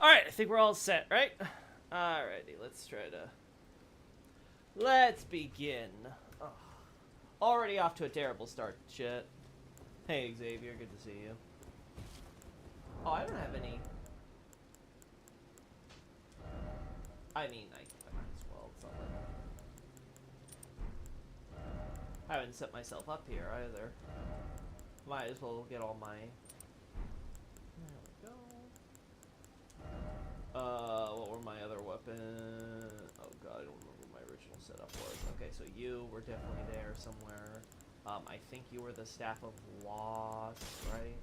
Alright, I think we're all set, right? Alrighty, let's try to... Let's begin. Oh, already off to a terrible start, shit. Hey, Xavier, good to see you. Oh, I don't have any... I mean, I might as well. It's not like... I haven't set myself up here, either. Might as well get all my... There we go. What were my other weapons? Oh god, I don't remember what my original setup was. Okay, so you were definitely there somewhere. I think you were the Staff of Loss, right?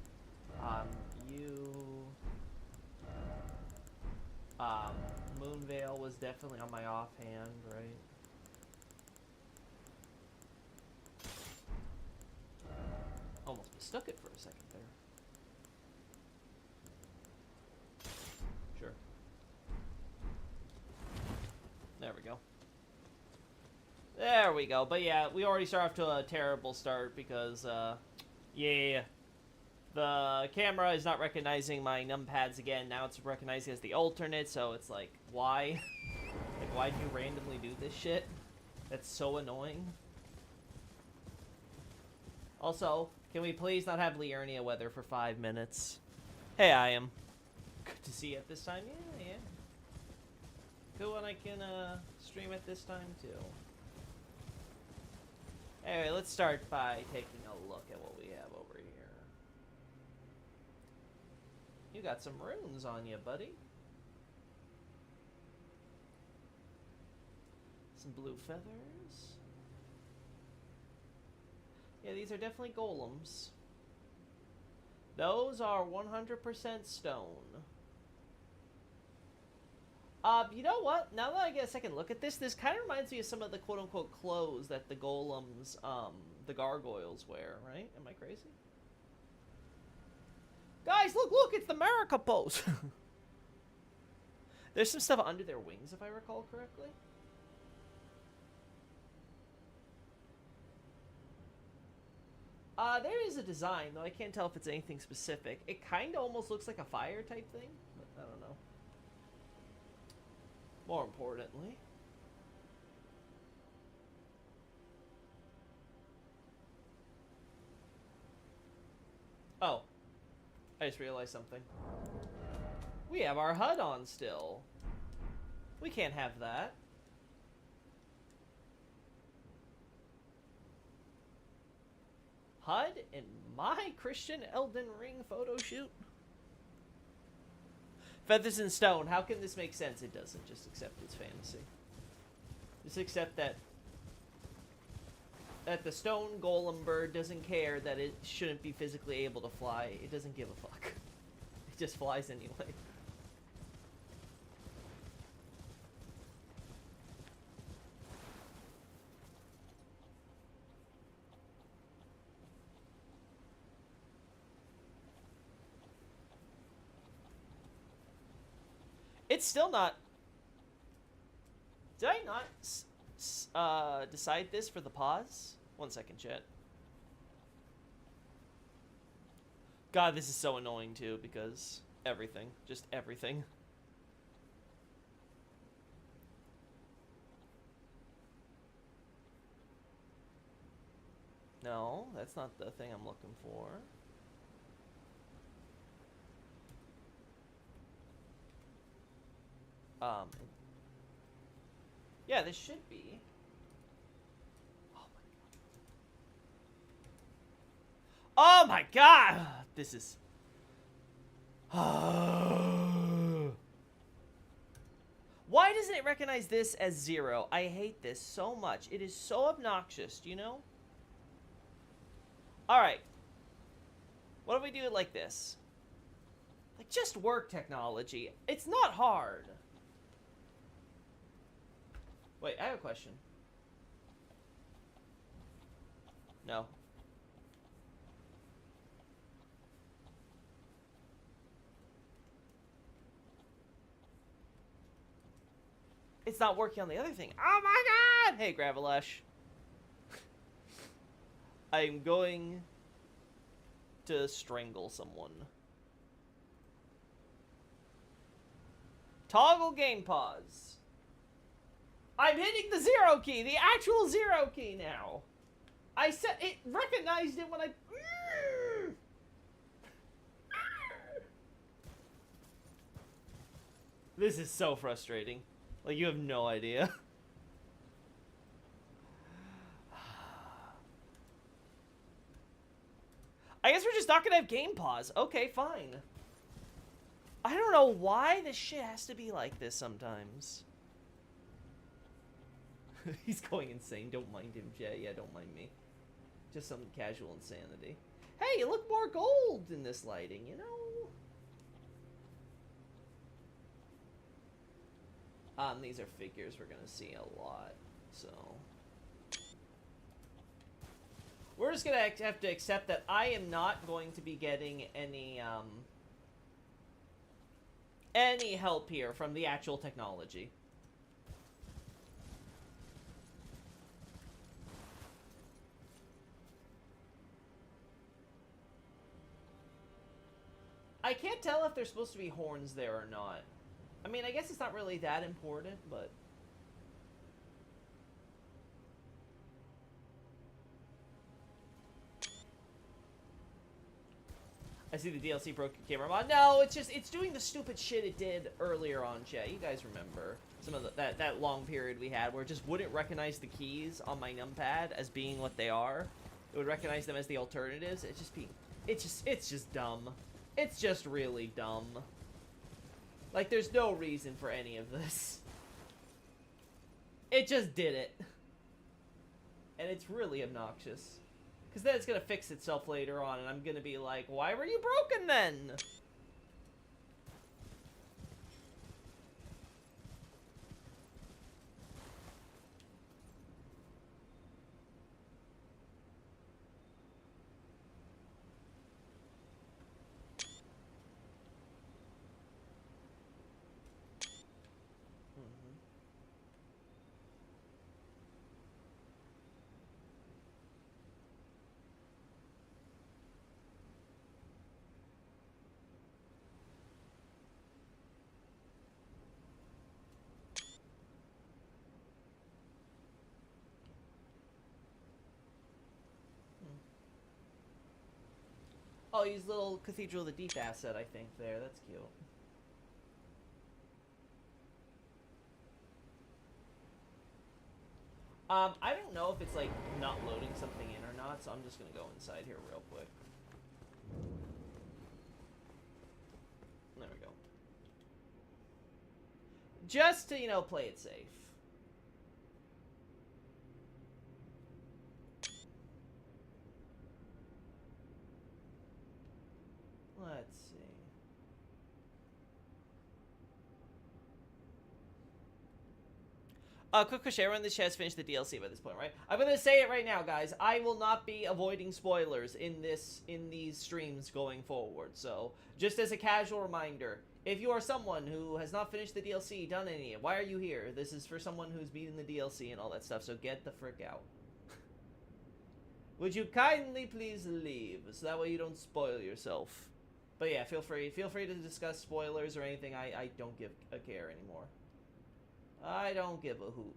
You... Moonveil was definitely on my offhand, right? Almost mistook it for a second there. Sure. There we go. There we go. But yeah, we already start off to a terrible start because, yeah. The camera is not recognizing my numpads again. Now it's recognizing as the alternate, so it's like, why? Like, why'd you randomly do this shit? That's so annoying. Also, can we please not have Liurnia weather for 5 minutes? Hey, I am. Good to see you at this time. Yeah. Cool when I can, stream at this time, too. Anyway, let's start by taking a look at what we have over here. You got some runes on you, buddy. Some blue feathers. Yeah, these are definitely golems. Those are 100% stone. You know what? Now that I get a second look at this kind of reminds me of some of the quote-unquote clothes that the golems, the gargoyles wear, right? Am I crazy? Guys, look, it's the America pose. There's some stuff under their wings, if I recall correctly. There is a design, though I can't tell if it's anything specific. It kind of almost looks like a fire type thing, but I don't know. More importantly. Oh. I just realized something. We have our HUD on still. We can't have that. HUD in my Christian Elden Ring photo shoot? Feathers and stone. How can this make sense? It doesn't. Just accept it's fantasy. Just accept that the stone golem bird doesn't care that it shouldn't be physically able to fly. It doesn't give a fuck. It just flies anyway. It's still not... Did I not decide this for the pause? 1 second, chat. God, this is so annoying too, because everything. Just everything. No, that's not the thing I'm looking for. Yeah, this should be. Oh my god! This is... Why doesn't it recognize this as 0? I hate this so much. It is so obnoxious, do you know? Alright. What if we do it like this? Like, just work, technology. It's not hard. Wait, I have a question. No. It's not working on the other thing. Oh my god! Hey, Gravelash. I'm going to strangle someone. Toggle game pause. I'm hitting the 0 key, the actual 0 key now. I said it recognized it when I. This is so frustrating. Like, you have no idea. I guess we're just not gonna have game pause. Okay, fine. I don't know why this shit has to be like this sometimes. He's going insane. Don't mind him, Jay. Yeah, don't mind me. Just some casual insanity. Hey, you look more gold in this lighting, you know? These are figures we're gonna see a lot, so... We're just gonna have to accept that I am not going to be getting any help here from the actual technology. I can't tell if there's supposed to be horns there or not. I mean, I guess it's not really that important, but... I see the DLC broke your camera mod. No, it's just, it's doing the stupid shit it did earlier on, Jay. You guys remember some of that long period we had where it just wouldn't recognize the keys on my numpad as being what they are. It would recognize them as the alternatives. It's just dumb. It's just really dumb. Like, there's no reason for any of this. It just did it. And it's really obnoxious. Because then it's going to fix itself later on, and I'm going to be like, why were you broken then? Oh, use little Cathedral of the Deep asset, I think, there. That's cute. I don't know if it's, like, not loading something in or not, so I'm just gonna go inside here real quick. There we go. Just to, you know, play it safe. Let's see. Quick question, everyone in the chat has finished the DLC by this point, right? I'm gonna say it right now, guys. I will not be avoiding spoilers in these streams going forward. So, just as a casual reminder, if you are someone who has not finished the DLC, done any, why are you here? This is for someone who's beaten the DLC and all that stuff, so get the frick out. Would you kindly please leave, so that way you don't spoil yourself? But yeah, feel free to discuss spoilers or anything. I don't give a care anymore. I don't give a hoot.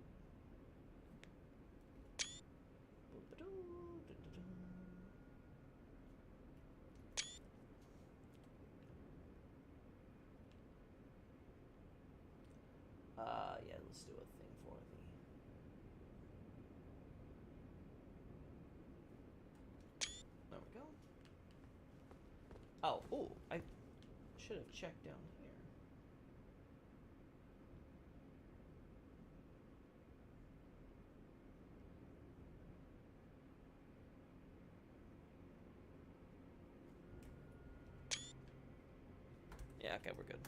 Yeah, let's do a thing for the... There we go. Oh, ooh, I should have checked down here. Yeah, okay, we're good.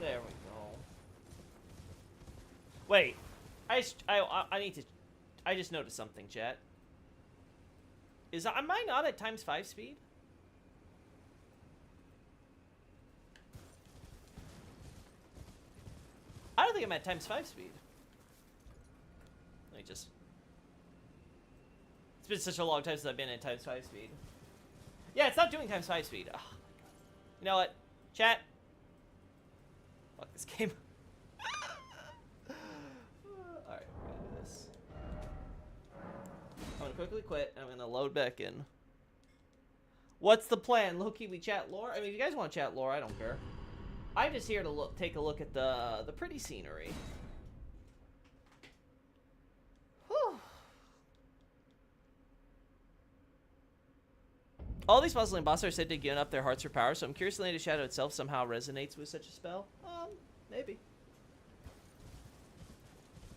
There we go. Wait, I need to... I just noticed something, chat. Am I not at ×5 speed? I don't think I'm at ×5 speed. Let me just... It's been such a long time since I've been in times 5 speed. Yeah, it's not doing times 5 speed. Oh, you know what? Chat. Fuck this game. Alright, we're gonna do this. I'm gonna quickly quit, and I'm gonna load back in. What's the plan? Low-key, we chat lore? I mean, if you guys want to chat lore, I don't care. I'm just here to take a look at the pretty scenery. Whew. All these puzzle and bosses are said to have given up their hearts for power, so I'm curious if Land of Shadow itself somehow resonates with such a spell. Maybe.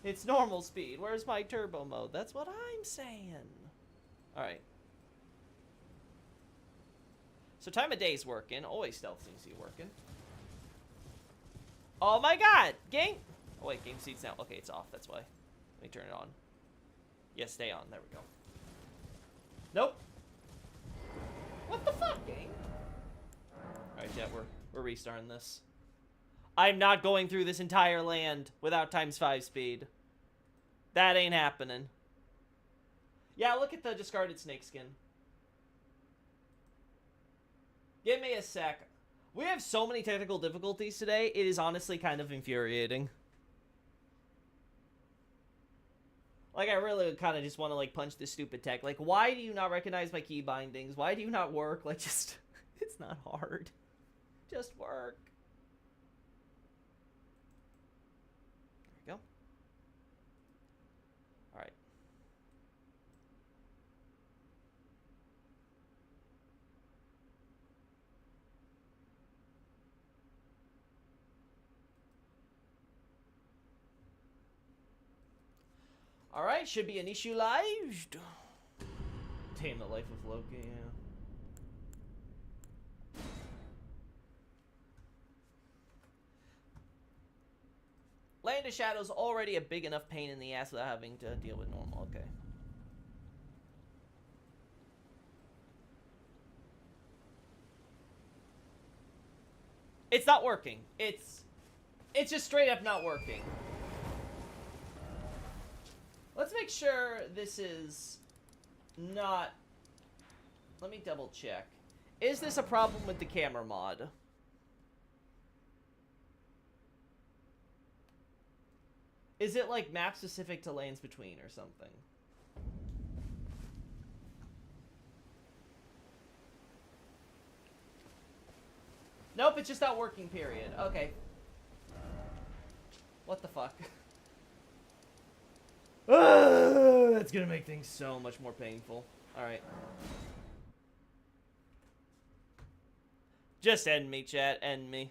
It's normal speed. Where's my turbo mode? That's what I'm saying. Alright. So time of day's working. Always stealth seems to be working. Oh my god! Game... Oh wait, game seat's now... Okay, it's off. That's why. Let me turn it on. Yes, stay on. There we go. Nope. What the fuck, game? Alright, chat, we're restarting this. I'm not going through this entire land without times 5 speed. That ain't happening. Yeah, look at the discarded snakeskin. Give me a sec. We have so many technical difficulties today, it is honestly kind of infuriating. Like, I really kind of just want to, like, punch this stupid tech. Like, why do you not recognize my key bindings? Why do you not work? Like, just... It's not hard. Just work. There we go. Alright. Alright, should be an issue live. Damn, the life of Loki, yeah. Land of Shadow's already a big enough pain in the ass without having to deal with normal, okay. It's not working. It's just straight up not working. Let's make sure this is not... Let me double check. Is this a problem with the camera mod? Is it like map specific to lanes between or something? Nope, it's just not working, period. Okay. What the fuck? That's gonna make things so much more painful. Alright. Just end me, chat. End me.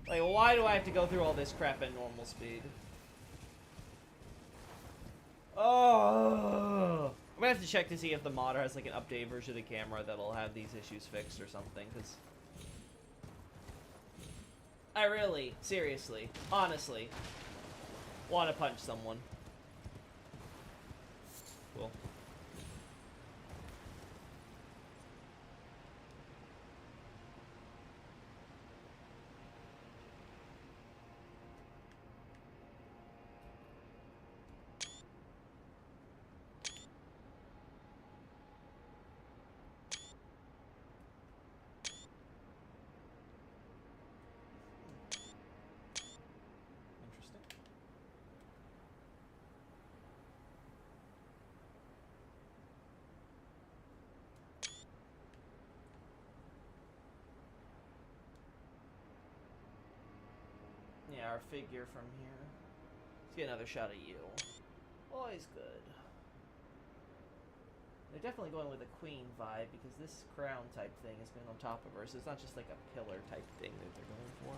Like, why do I have to go through all this crap at normal speed? Oh! I'm gonna have to check to see if the modder has, like, an updated version of the camera that'll have these issues fixed or something, because... I really, seriously, honestly, want to punch someone. Cool. Yeah, our figure from here. Let's get another shot of you. Always good. They're definitely going with a queen vibe because this crown type thing has been on top of her, so it's not just like a pillar type thing that they're going for.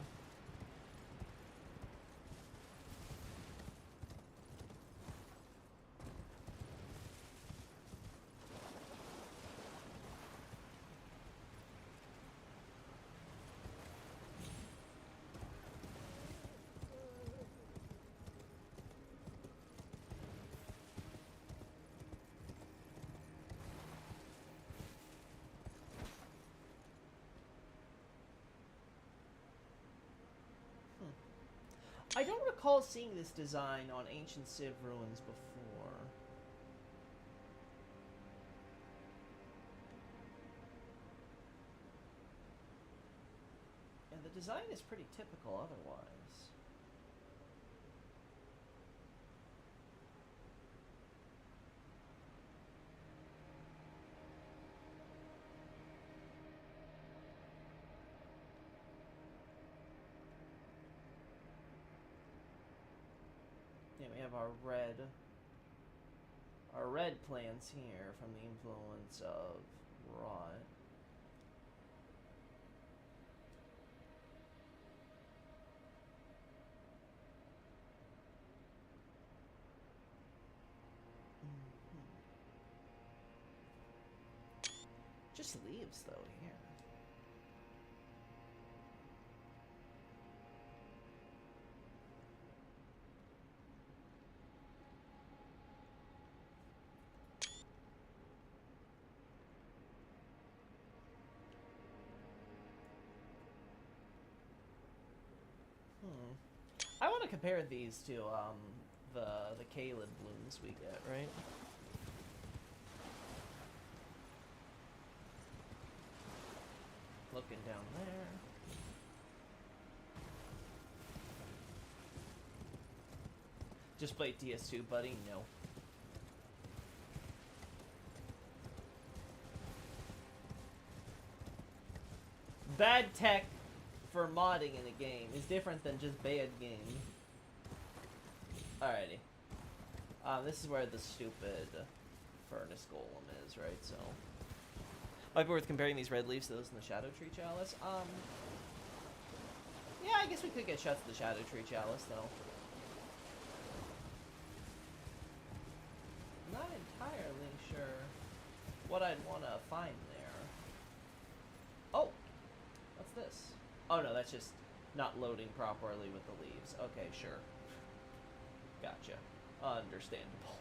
recall seeing this design on Ancient Civ ruins before. And the design is pretty typical otherwise. Yeah, we have our red plants here from the influence of rot. Just leaves though here. I want to compare these to the Caleb blooms we get, right? Looking down there. Just play DS2, buddy? No. Bad tech for modding in a game is different than just bad game. Alrighty. This is where the stupid furnace golem is, right? So might be worth comparing these red leaves to those in the Shadow Tree Chalice. Yeah, I guess we could get shots of the Shadow Tree Chalice, though. Not entirely sure what I'd want to find there. Oh! What's this? Oh no, that's just not loading properly with the leaves. Okay, sure. Gotcha. Understandable.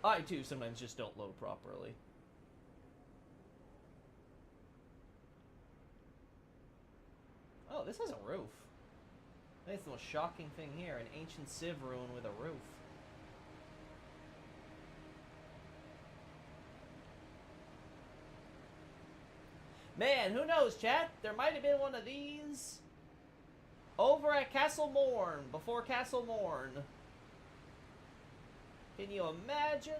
I, too, sometimes just don't load properly. Oh, this has a roof. I think it's the most shocking thing here. An ancient Civ ruin with a roof. Man, who knows, chat? There might have been one of these over at Castle Morn, before Castle Morn. Can you imagine?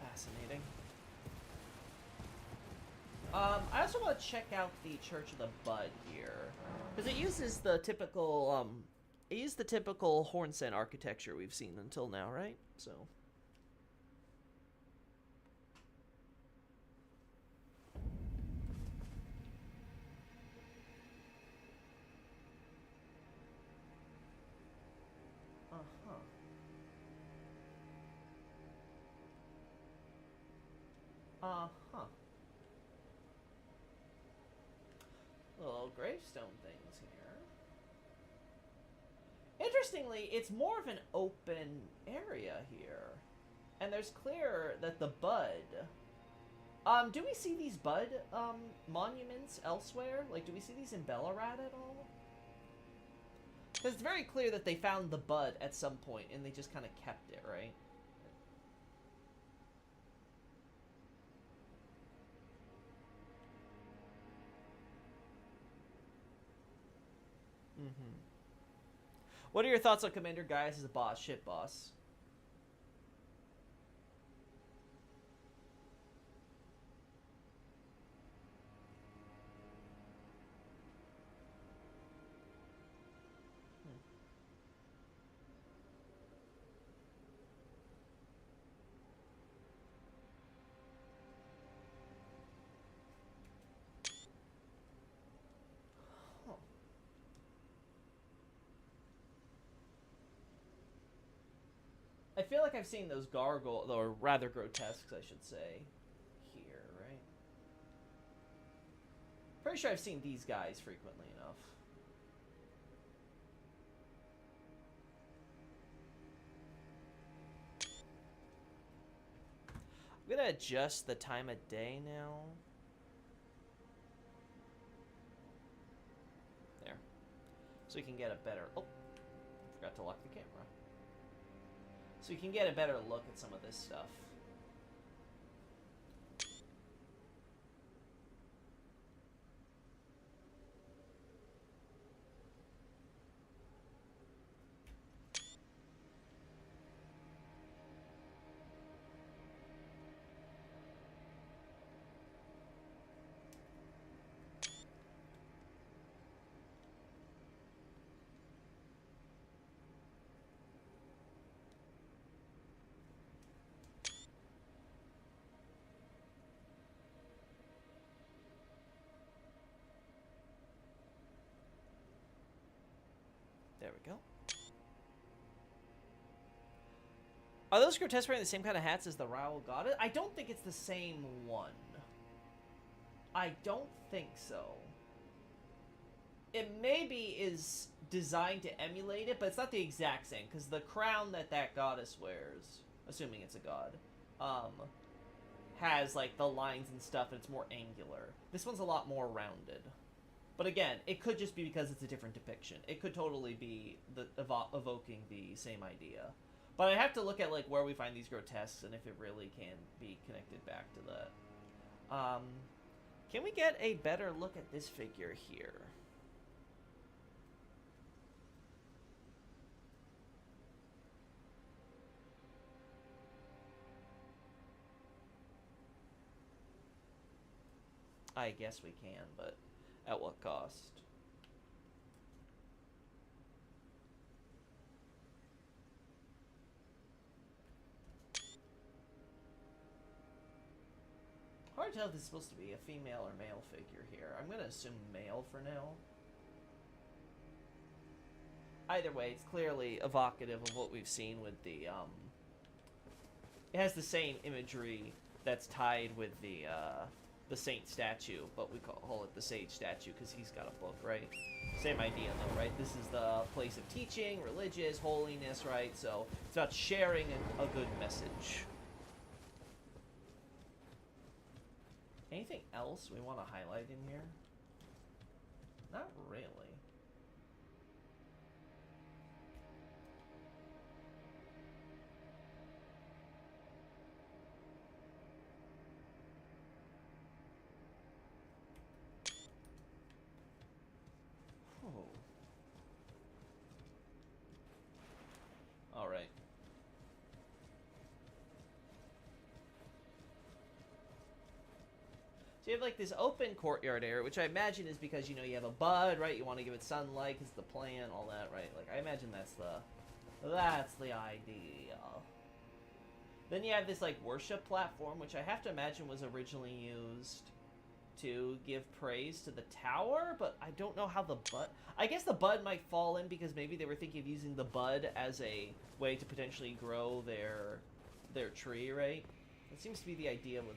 Fascinating. I also want to check out the Church of the Bud here, because it uses the typical, it used the typical Hornsen architecture we've seen until now, right? So. Uh-huh. Uh-huh. Little gravestone things here. Interestingly, it's more of an open area here. And there's clear that the Bud... do we see these Bud, monuments elsewhere? Like, do we see these in Ballarat at all? Because it's very clear that they found the Bud at some point, and they just kind of kept it, right? Mm-hmm. What are your thoughts on Commander Gaius as a boss? Shit boss. I feel like I've seen those gargoyles, or rather grotesques, I should say, here, right? Pretty sure I've seen these guys frequently enough. gonna adjust the time of day now. There. So we can get a better... Oh, forgot to lock the camera. So you can get a better look at some of this stuff. There we go. Are those grotesques wearing the same kind of hats as the Raoul Goddess? I don't think it's the same one. I don't think so. It maybe is designed to emulate it, but it's not the exact same, because the crown that that goddess wears, assuming it's a god, has, like, the lines and stuff, and it's more angular. This one's a lot more rounded. But again, it could just be because it's a different depiction. It could totally be evoking the same idea. But I have to look at, like, where we find these grotesques and if it really can be connected back to that. Can we get a better look at this figure here? I guess we can, but at what cost? Hard to tell if this is supposed to be a female or male figure here. I'm going to assume male for now. Either way, it's clearly evocative of what we've seen with the, it has the same imagery that's tied with the saint statue, but we call it the sage statue because he's got a book, right? Same idea, though, right? This is the place of teaching, religious, holiness, right? So it's about sharing a good message. Anything else we want to highlight in here? Not really. Oh. All right. So you have, like, this open courtyard area, which I imagine is because, you know, you have a bud, right? You want to give it sunlight because the plant, all that, right? Like, I imagine that's the idea. Then you have this, like, worship platform, which I have to imagine was originally used to give praise to the tower, but I don't know how the bud... I guess the bud might fall in because maybe they were thinking of using the bud as a way to potentially grow their tree, right? That seems to be the idea with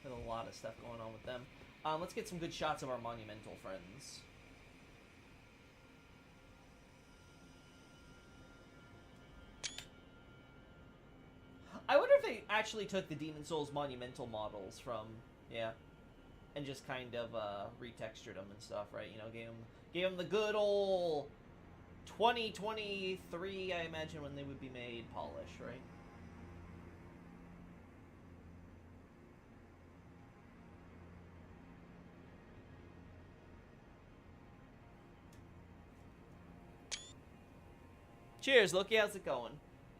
a lot of stuff going on with them. Let's get some good shots of our monumental friends. I wonder if they actually took the Demon Souls monumental models from, yeah, and just kind of retextured them and stuff, right? You know, gave them the good old 2023, I imagine, when they would be made, polish, right? Cheers, Loki. How's it going?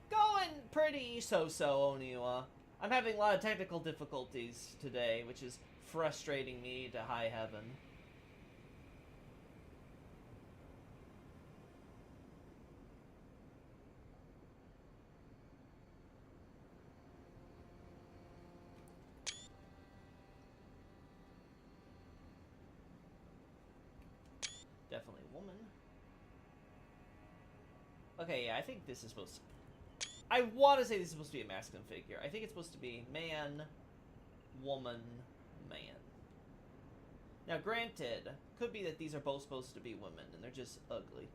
Going pretty so-so, Oniwa. I'm having a lot of technical difficulties today, which is frustrating me to high heaven. Definitely a woman. Okay, yeah, I think this is supposed to... I want to say this is supposed to be a masculine figure. I think it's supposed to be man, woman, man. Now, granted, could be that these are both supposed to be women, and they're just ugly.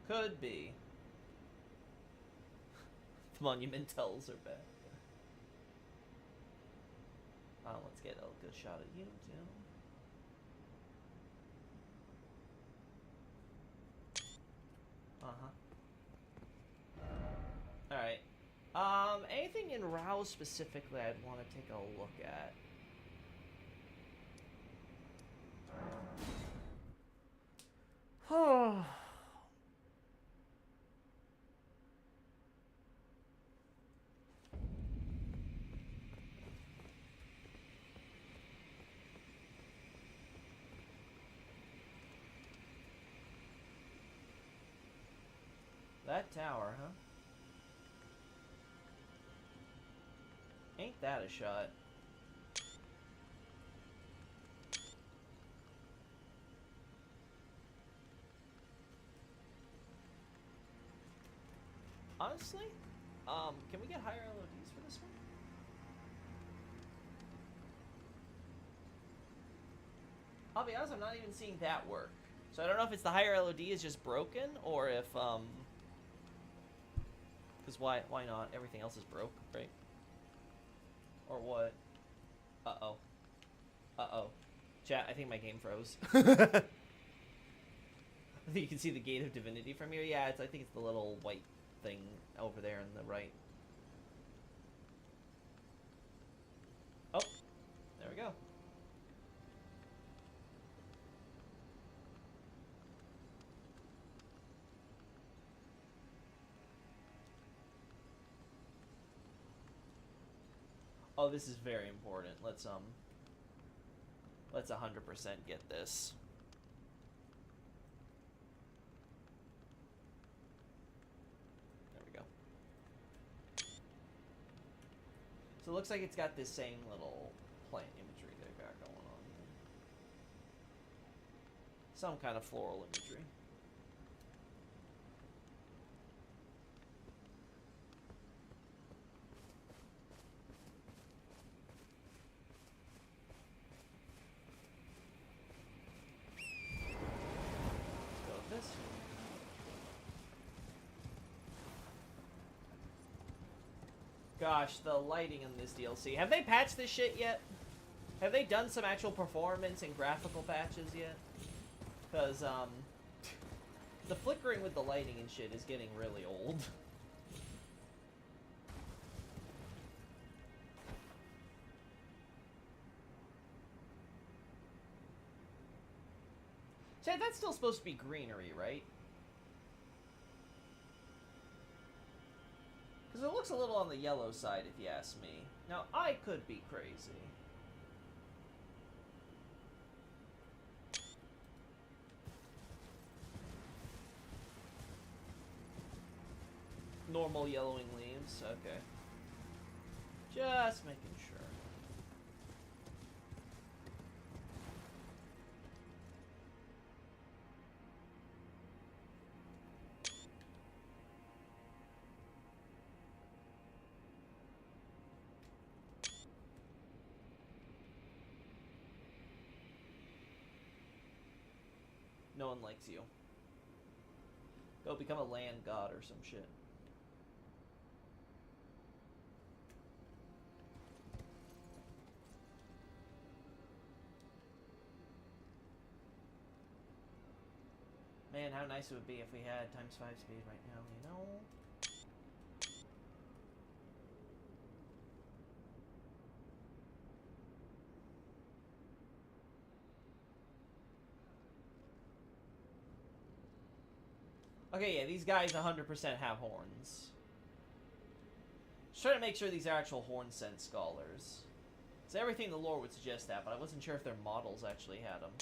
Could be. The monumentals are back. Let's get a good shot at you, too. Uh-huh. Alright. Anything in Rouse specifically I'd want to take a look at? Oh. That tower, huh? Ain't that a shot? Honestly, can we get higher LODs for this one? I'll be honest, I'm not even seeing that work. So I don't know if it's the higher LOD is just broken, or if, because why not? Everything else is broke, right? Or what? Uh-oh. Uh-oh. Chat, I think my game froze. I think you can see the Gate of Divinity from here. Yeah, I think it's the little white thing over there on the right. Oh, there we go. Oh, this is very important. Let's 100% get this. There we go. So it looks like it's got this same little plant imagery they've got going on here. Some kind of floral imagery. This. Gosh, the lighting in this DLC. Have they patched this shit yet? Have they done some actual performance and graphical patches yet? Because, the flickering with the lighting and shit is getting really old. Chad, that's still supposed to be greenery, right? Because it looks a little on the yellow side, if you ask me. Now, I could be crazy. Normal yellowing leaves, okay. Just making sure. No one likes you. Go become a land god or some shit. Man, how nice it would be if we had ×5 speed right now, you know? Okay, yeah, these guys 100% have horns. Just trying to make sure these are actual horn sense scholars. It's everything the lore would suggest that, but I wasn't sure if their models actually had them.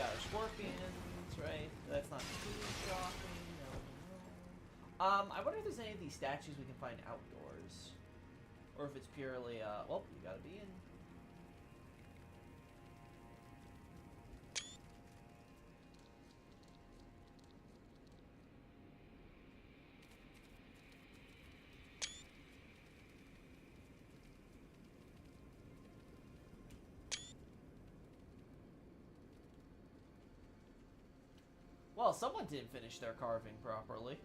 got our scorpions, right? That's not too shocking. No, no. I wonder if there's any of these statues we can find outdoors. Or if it's purely, well, you gotta be in. Well, someone didn't finish their carving properly.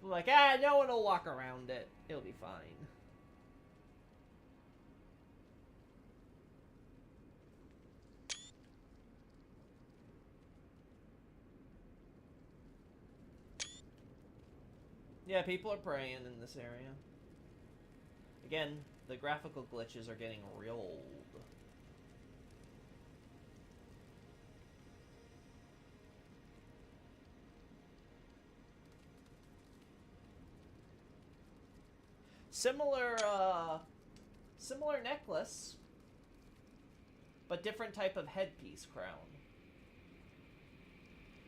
Like, no one will walk around it. It'll be fine. Yeah, people are praying in this area. Again, the graphical glitches are getting real old. Similar necklace, but different type of headpiece crown.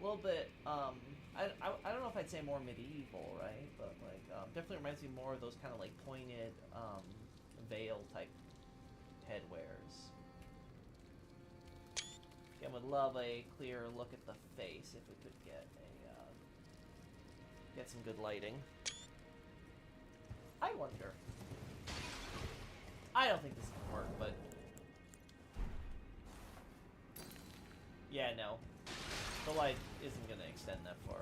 A little bit, I don't know if I'd say more medieval, right? But, like, definitely reminds me more of those kind of, like, pointed, veil type headwears. Again, would love a clearer look at the face if we could get get some good lighting. I wonder. I don't think this can work, but yeah, no. The light isn't going to extend that far.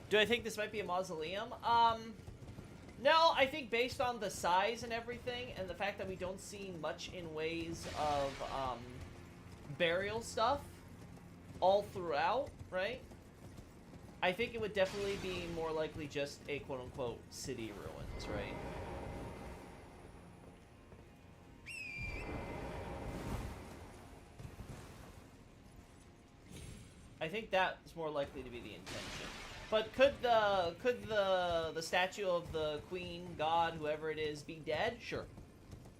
Do I think this might be a mausoleum? No, I think based on the size and everything, and the fact that we don't see much in ways of, burial stuff all throughout, right? I think it would definitely be more likely just a quote-unquote city ruins, right? I think that's more likely to be the intention. But could the statue of the queen, god, whoever it is, be dead? Sure.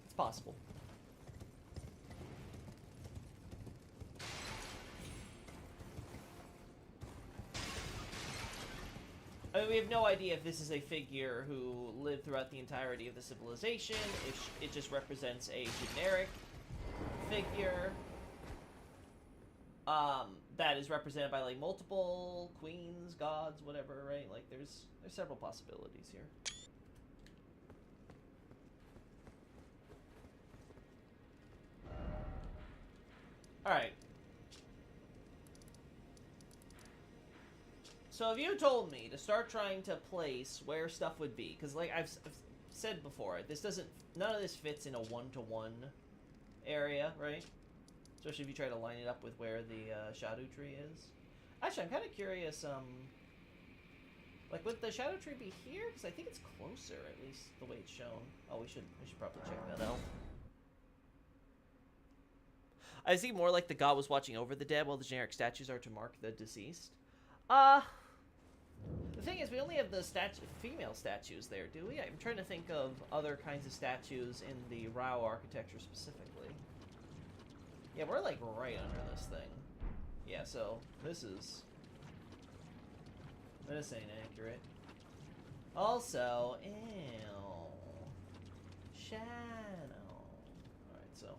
It's possible. I mean, we have no idea if this is a figure who lived throughout the entirety of the civilization, if it just represents a generic figure that is represented by, like, multiple queens, gods, whatever, right? Like, there's several possibilities here. Alright. So if you told me to start trying to place where stuff would be, because, like, I've said before, none of this fits in a one-to-one area, right? Especially if you try to line it up with where the shadow tree is. Actually, I'm kind of curious, like, would the shadow tree be here? Because I think it's closer, at least the way it's shown. Oh, we should probably check that out. I see more like the god was watching over the dead, while the generic statues are to mark the deceased. The thing is, we only have the female statues there, do we? I'm trying to think of other kinds of statues in the Rao architecture specifically. Yeah, we're like right under this thing. Yeah, so this ain't accurate. Also, ew. Shadow. Alright, so.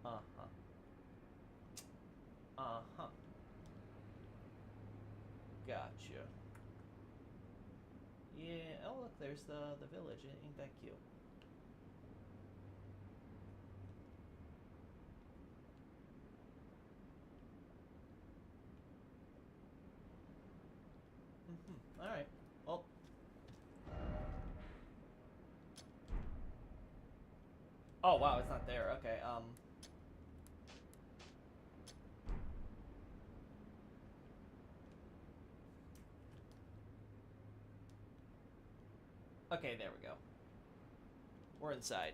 Uh-huh. Uh-huh. Gotcha. Yeah, oh look, there's the village. Ain't that cute? Alright. Well. Oh wow, it's not there. Okay, okay, there we go. We're inside.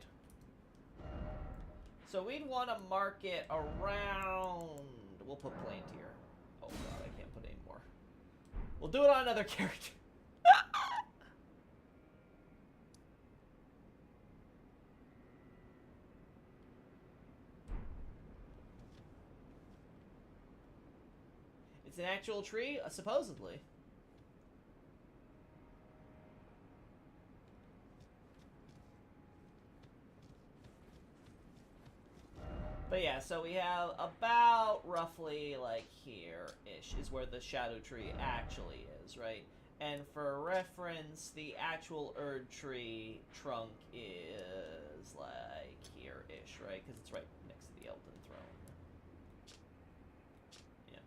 So we'd want to mark it around... We'll put plant here. Oh god, I can't put any more. We'll do it on another character. It's an actual tree? Supposedly. But yeah, so we have about roughly like here-ish is where the shadow tree actually is, right? And for reference, the actual Erd tree trunk is like here-ish, right? Because it's right next to the Elden Throne. Yeah.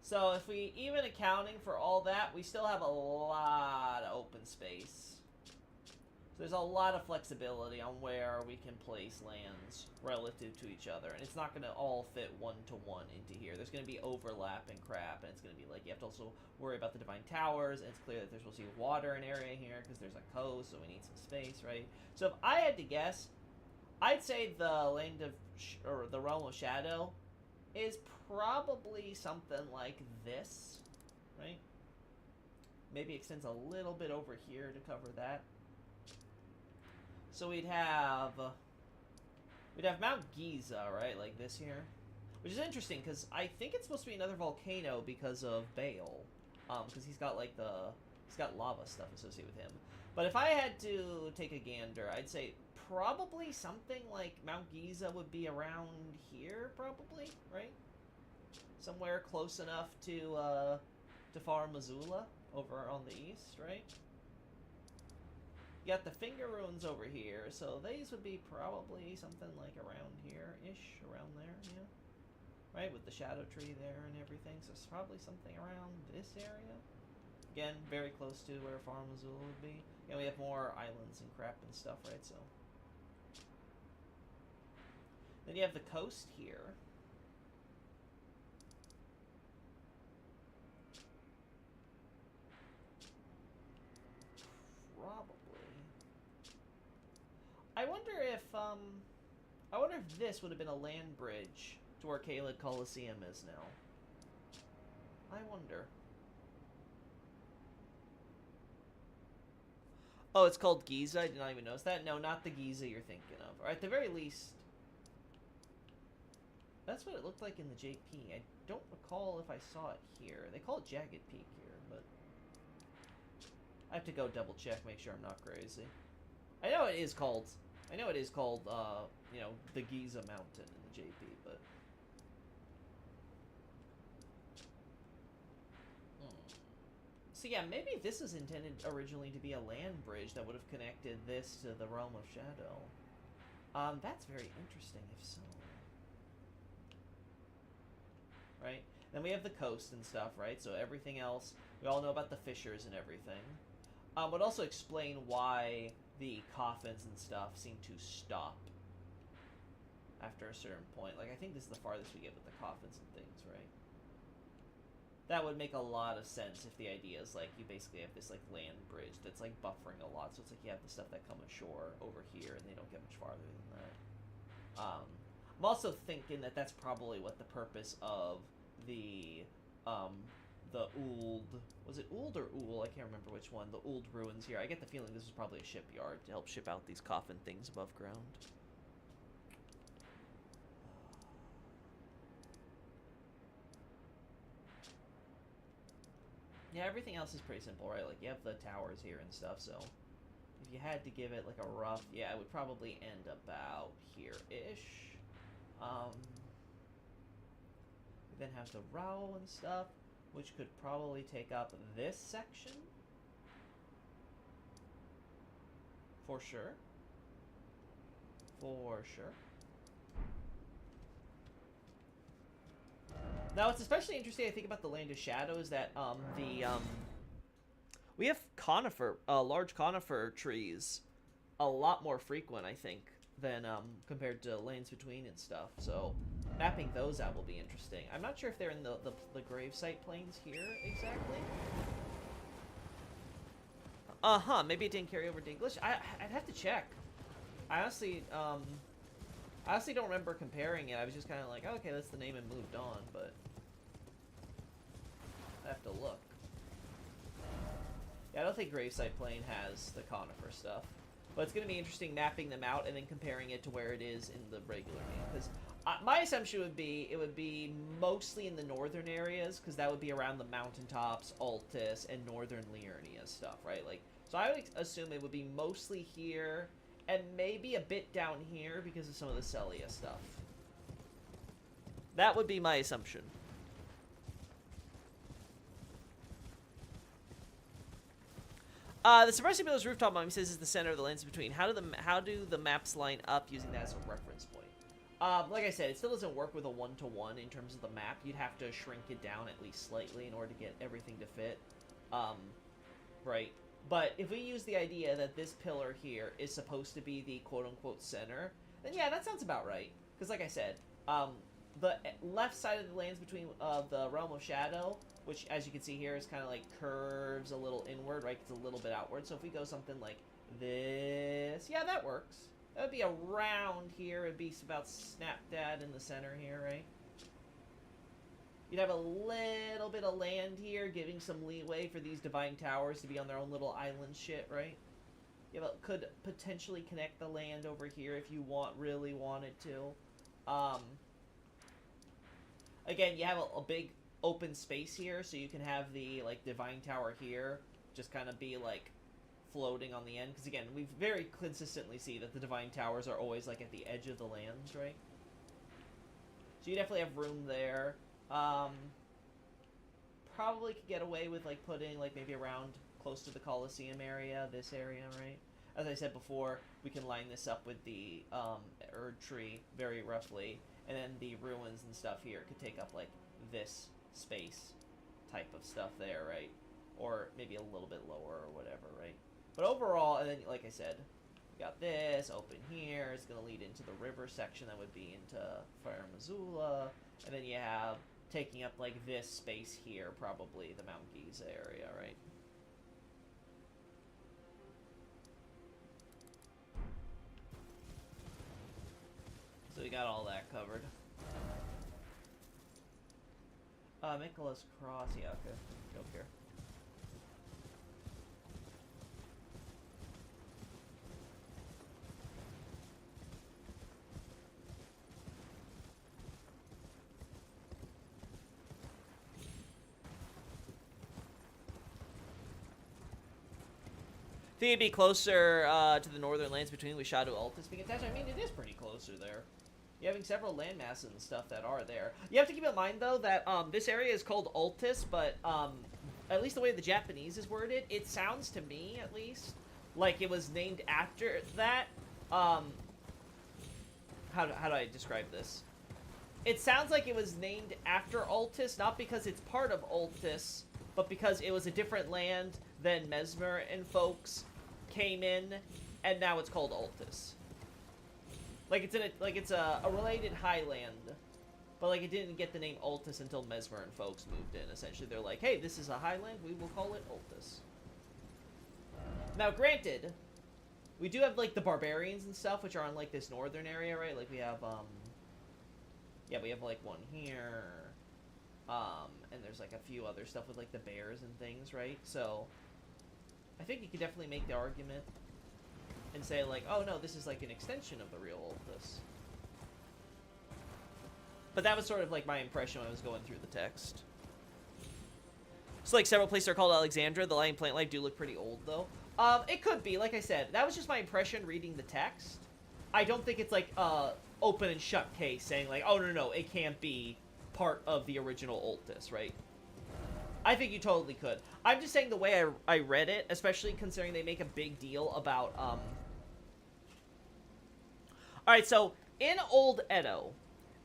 So if we, even accounting for all that, we still have a lot of open space. There's a lot of flexibility on where we can place lands relative to each other, and it's not going to all fit one-to-one into here. There's going to be overlap and crap, and it's going to be like, you have to also worry about the Divine Towers, and it's clear that there's supposed to be water in area here, because there's a coast, so we need some space, right? So if I had to guess, I'd say the Land of, or the Realm of Shadow is probably something like this, right? Maybe extends a little bit over here to cover that. So we'd have Mount Giza, right, like this here, which is interesting because I think it's supposed to be another volcano because of Baal, because he's got like he's got lava stuff associated with him. But if I had to take a gander, I'd say probably something like Mount Giza would be around here, probably, right? Somewhere close enough to Far Missoula over on the east, right? You got the Finger Runes over here, so these would be probably something like around here-ish, around there, yeah. Right, with the Shadow Tree there and everything, so it's probably something around this area. Again, very close to where Far Missoula would be. And we have more islands and crap and stuff, right, so. Then you have the coast here. Probably. I wonder if this would have been a land bridge to where Caelid Coliseum is now. I wonder. Oh, it's called Giza? I did not even notice that. No, not the Giza you're thinking of. Or at the very least, that's what it looked like in the JP. I don't recall if I saw it here. They call it Jagged Peak here, but I have to go double check, make sure I'm not crazy. I know it is called, you know, the Giza Mountain in the JP, but... So yeah, maybe this is intended originally to be a land bridge that would have connected this to the Realm of Shadow. That's very interesting, if so. Right? Then we have the coast and stuff, right? So everything else, we all know about the fissures and everything. Would also explain why the coffins and stuff seem to stop after a certain point. Like, I think this is the farthest we get with the coffins and things, right? That would make a lot of sense if the idea is, like, you basically have this, like, land bridge that's, like, buffering a lot. So it's like you have the stuff that come ashore over here, and they don't get much farther than that. I'm also thinking that that's probably what the purpose of the Ould... Was it Ould or Oul? I can't remember which one. The Ould ruins here. I get the feeling this is probably a shipyard to help ship out these coffin things above ground. Yeah, everything else is pretty simple, right? Like, you have the towers here and stuff, so... If you had to give it, like, a rough... Yeah, it would probably end about here-ish. We then have the Rao and stuff, which could probably take up this section. For sure. For sure. Now, what's especially interesting, I think, about the Land of Shadow is that, we have large conifer trees a lot more frequent, I think, than, compared to Lands Between and stuff, so mapping those out will be interesting. I'm not sure if they're in the gravesite plains here, exactly. Maybe it didn't carry over to English. I'd have to check. I honestly don't remember comparing it. I was just kind of like, oh, okay, that's the name and moved on, but I have to look. Yeah, I don't think Graveside Plain has the conifer stuff. But it's going to be interesting mapping them out and then comparing it to where it is in the regular game. Because my assumption would be, it would be mostly in the northern areas, because that would be around the mountaintops, Altus, and northern Liurnia stuff, right? Like, so I would assume it would be mostly here, and maybe a bit down here because of some of the Celia stuff. That would be my assumption. The Surprising Miller's rooftop mom says is the center of the lands between. How do the maps line up using that as a reference point? Like I said, it still doesn't work with a one-to-one in terms of the map. You'd have to shrink it down at least slightly in order to get everything to fit. Right. But if we use the idea that this pillar here is supposed to be the quote-unquote center, then yeah, that sounds about right. Because like I said, the left side of the lands between the Realm of Shadow, which as you can see here is kind of like curves a little inward, right? It's a little bit outward. So if we go something like this, yeah, that works. That would be around here. It'd be about snap dab in the center here, right? You'd have a little bit of land here, giving some leeway for these Divine Towers to be on their own little island shit, right? You could potentially connect the land over here if you really wanted to. Again, you have a big open space here, so you can have the, like, Divine Tower here just kind of be, like, floating on the end. Because, again, we very consistently see that the Divine Towers are always, like, at the edge of the lands, right? So you definitely have room there. Probably could get away with, like, putting, like, maybe around close to the Colosseum area, this area, right? As I said before, we can line this up with the Erd Tree very roughly, and then the ruins and stuff here could take up, like, this space type of stuff there, right? Or maybe a little bit lower or whatever, right? But overall, and then, like I said, we got this open here. It's going to lead into the river section that would be into Farum Azula. And then you have taking up, like, this space here, probably the Mount Giza area, right? So we got all that covered. Nicholas Cross, yeah, okay. Don't care. Think it'd be closer to the northern lands between Shadow Altus being attached? I mean, it is pretty closer there. You're having several landmasses and stuff that are there. You have to keep in mind, though, that this area is called Altus, but at least the way the Japanese is worded, it sounds to me, at least, like it was named after that. How do I describe this? It sounds like it was named after Altus, not because it's part of Altus, but because it was a different land than Messmer and folks came in, and now it's called Altus. Like it's a related highland, but like it didn't get the name Altus until Messmer and folks moved in. Essentially, they're like, hey, this is a highland, we will call it Altus. Now, granted, we do have like the barbarians and stuff, which are on like this northern area, right? Like we have yeah, we have like one here, and there's like a few other stuff with like the bears and things, right? So I think you could definitely make the argument and say, like, oh, no, this is, like, an extension of the real Altus. But that was sort of, like, my impression when I was going through the text. So, like, several places are called Alexandra. The Lion Plant Life do look pretty old, though. It could be. Like I said, that was just my impression reading the text. I don't think it's, like, open and shut case saying, like, oh, no, it can't be part of the original Altus, right? I think you totally could. I'm just saying the way I read it, especially considering they make a big deal about, Alright, so, in Old Edo,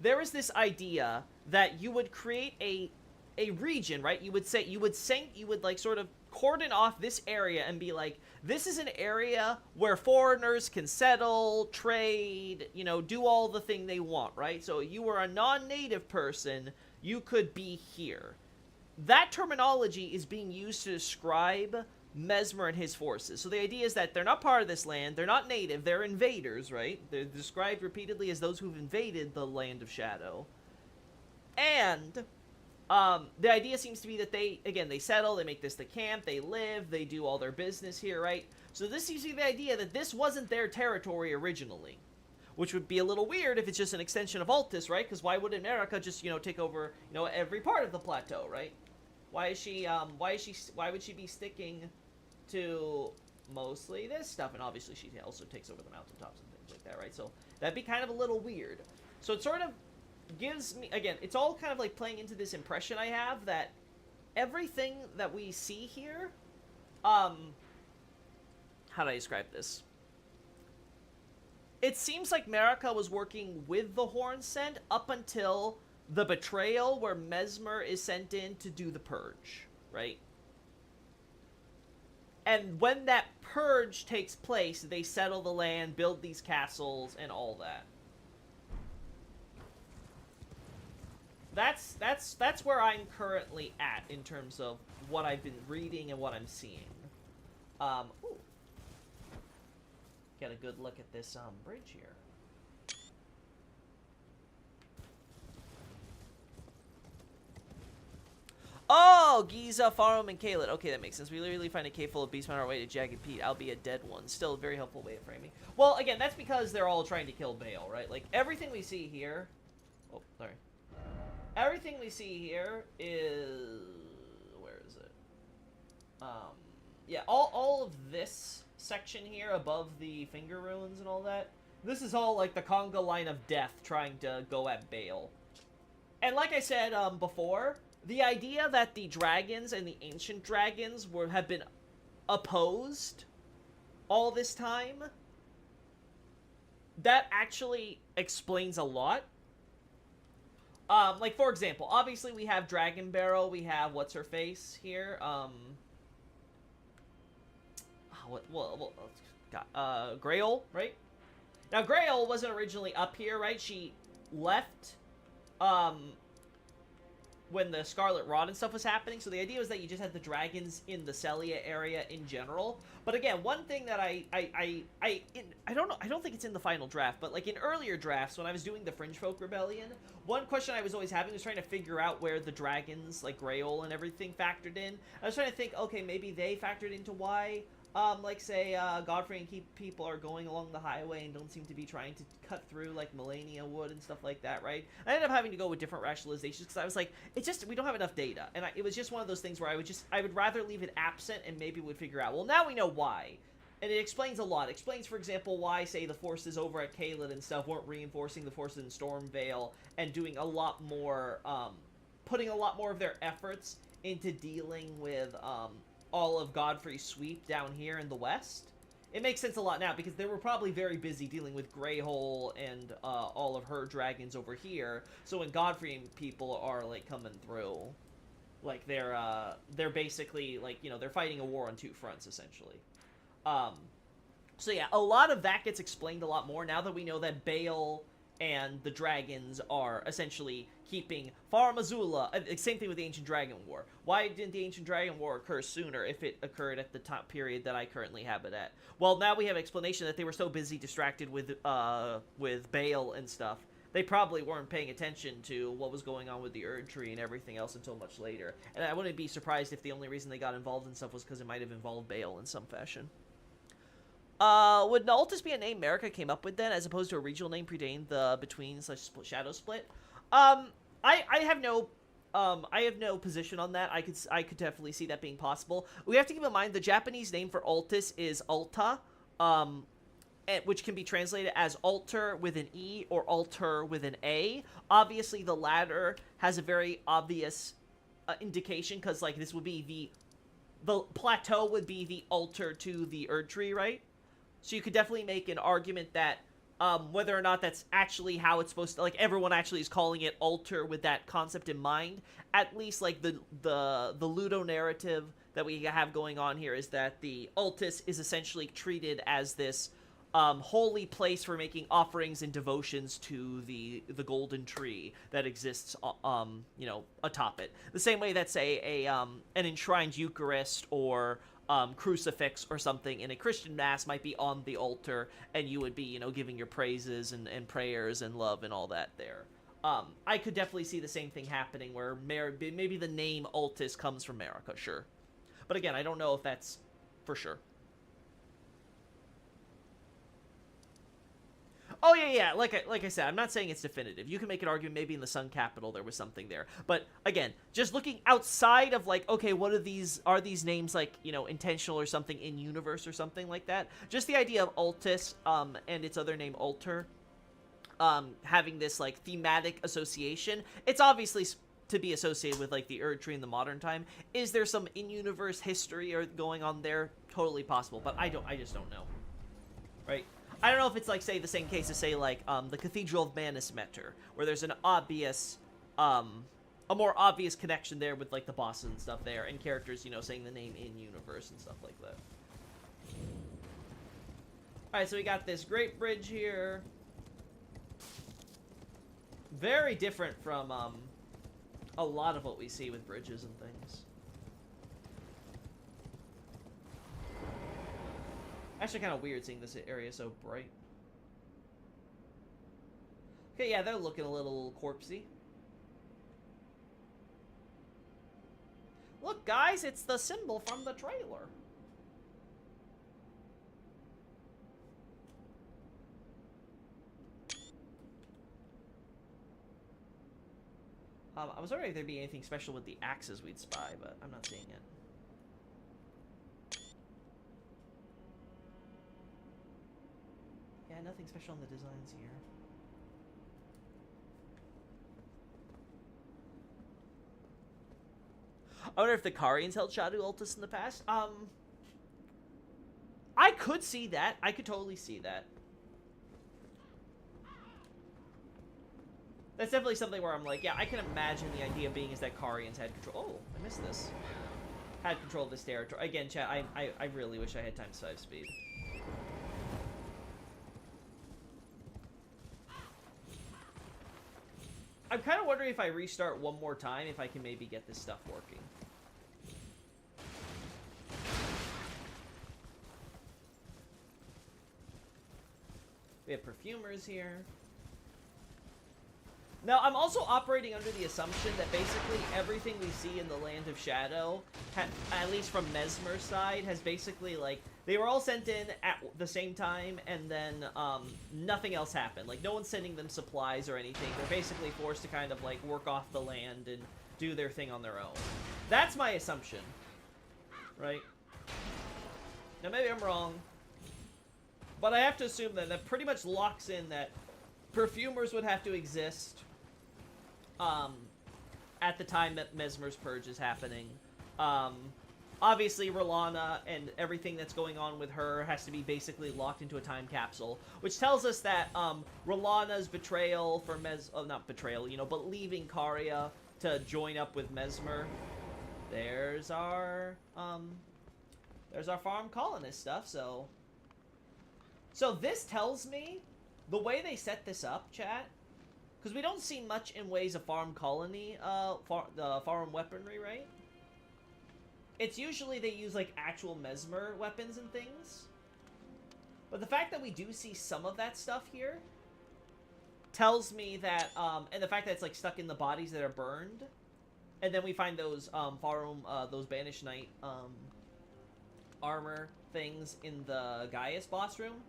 there is this idea that you would create a region, right? You would, like, sort of cordon off this area and be like, this is an area where foreigners can settle, trade, you know, do all the thing they want, right? So, you were a non-native person, you could be here. That terminology is being used to describe Mesmer and his forces. So the idea is that they're not part of this land, they're not native, they're invaders, right? They're described repeatedly as those who've invaded the Land of Shadow. And the idea seems to be that they settle, they make this the camp, they live, they do all their business here, right? So this seems to be the idea that this wasn't their territory originally. Which would be a little weird if it's just an extension of Altus, right? Because why would America just, take over, every part of the plateau, right? Why would she be sticking to mostly this stuff? And obviously she also takes over the mountaintops and things like that, right? So that'd be kind of a little weird. So it sort of gives me, again, it's all kind of like playing into this impression I have that everything that we see here, how do I describe this? It seems like Marika was working with the Hornsent up until the betrayal where Mesmer is sent in to do the purge, right? And when that purge takes place, they settle the land, build these castles, and all that. That's where I'm currently at in terms of what I've been reading and what I'm seeing. Ooh. Get a good look at this bridge here. Oh, Giza, Farum, and Kaled. Okay, that makes sense. We literally find a cave full of beasts on our way to Jagged Peak. I'll be a dead one. Still a very helpful way of framing. Well, again, that's because they're all trying to kill Baal, right? Like, everything we see here... Oh, sorry. Everything we see here is... Where is it? Yeah, all of this section here above the finger ruins and all that, this is all like the conga line of death trying to go at Baal. And like I said before, the idea that the dragons and the ancient dragons have been opposed all this time, that actually explains a lot. Like, for example, obviously we have Dragon Barrel, we have what's-her-face here, Grail, right? Now, Grail wasn't originally up here, right? She left, when the Scarlet Rot and stuff was happening, so the idea was that you just had the dragons in the Celia area in general. But again, one thing that I don't know, I don't think it's in the final draft, but like in earlier drafts, when I was doing the Fringe Folk Rebellion, one question I was always having was trying to figure out where the dragons, like Grail and everything, factored in. I was trying to think, okay, maybe they factored into why like, say, Godfrey and Keep people are going along the highway and don't seem to be trying to cut through, like, Melania would and stuff like that, right? I ended up having to go with different rationalizations because I was like, it's just, we don't have enough data. And it was just one of those things where I would rather leave it absent and maybe would figure out, well, now we know why. And it explains a lot. It explains, for example, why, say, the forces over at Kaled and stuff weren't reinforcing the forces in Stormvale and doing a lot more, putting a lot more of their efforts into dealing with, all of Godfrey's sweep down here in the west. It makes sense a lot now, because they were probably very busy dealing with Greyhole and all of her dragons over here, so when Godfrey and people are, like, coming through, like, they're basically, like, you know, they're fighting a war on two fronts, essentially. So yeah, a lot of that gets explained a lot more now that we know that Baal and the dragons are essentially keeping Farum Azula. Same thing with the Ancient Dragon War. Why didn't the Ancient Dragon War occur sooner if it occurred at the top period that I currently have it at? Well, now we have explanation that they were so busy distracted with Baal and stuff, they probably weren't paying attention to what was going on with the Erd Tree and everything else until much later. And I wouldn't be surprised if the only reason they got involved in stuff was because it might have involved Baal in some fashion. Would Naltis be a name Marika came up with then, as opposed to a regional name predating the Between/Shadow split? I have no position on that. I could definitely see that being possible. We have to keep in mind the Japanese name for Altus is Alta, which can be translated as altar with an E or altar with an A. Obviously, the latter has a very obvious indication, because like this would be the plateau would be the altar to the Erd Tree, right? So you could definitely make an argument that whether or not that's actually how it's supposed to, like, everyone actually is calling it altar with that concept in mind, at least, like, the Ludo narrative that we have going on here is that the Altus is essentially treated as this holy place for making offerings and devotions to the golden tree that exists, you know, atop it. The same way that, say, an enshrined Eucharist or crucifix or something in a Christian mass might be on the altar, and you would be, you know, giving your praises and prayers and love and all that there. I could definitely see the same thing happening where maybe the name Altus comes from Marika, sure. But again, I don't know if that's for sure. Oh yeah, like I said, I'm not saying it's definitive. You can make an argument maybe in the Sun Capital there was something there. But again, just looking outside of like, okay, what are these names like, you know, intentional or something in universe or something like that? Just the idea of Altus, and its other name Alter, having this like thematic association. It's obviously to be associated with like the Erd Tree in the modern time. Is there some in-universe history or going on there? Totally possible, but I just don't know. Right? I don't know if it's like, say, the same case as, say, like, the Cathedral of Manusmeter, where there's an obvious, a more obvious connection there with, like, the bosses and stuff there, and characters, you know, saying the name in-universe and stuff like that. Alright, so we got this great bridge here. Very different from, a lot of what we see with bridges and things. Actually, kind of weird seeing this area so bright. Okay, yeah, they're looking a little corpsey. Look, guys, it's the symbol from the trailer. I was wondering if there'd be anything special with the axes we'd spy, but I'm not seeing it. Yeah, nothing special on the designs here. I wonder if the Carians held Shadow Altus in the past. I could see that. I could totally see that. That's definitely something where I'm like, yeah, I can imagine the idea being is that Carians had control. Oh, I missed this. Had control of this territory. Again, chat, I really wish I had ×5 speed. I'm kind of wondering if I restart one more time, if I can maybe get this stuff working. We have perfumers here. Now, I'm also operating under the assumption that basically everything we see in the Land of Shadow, at least from Messmer's side, has basically, like, they were all sent in at the same time, and then, nothing else happened. Like, no one's sending them supplies or anything. They're basically forced to kind of, like, work off the land and do their thing on their own. That's my assumption. Right? Now, maybe I'm wrong. But I have to assume that that pretty much locks in that perfumers would have to exist at the time that Messmer's Purge is happening. Obviously, R'hllana and everything that's going on with her has to be basically locked into a time capsule, which tells us that R'hllana's betrayal for not betrayal, you know, but leaving Caria to join up with Messmer. There's our farm colonist stuff. So this tells me the way they set this up, chat, because we don't see much in ways of farm colony, farm weaponry, right? It's usually they use, like, actual Messmer weapons and things. But the fact that we do see some of that stuff here tells me that, and the fact that it's, like, stuck in the bodies that are burned, and then we find those, those Banished Knight, armor things in the Gaius boss room.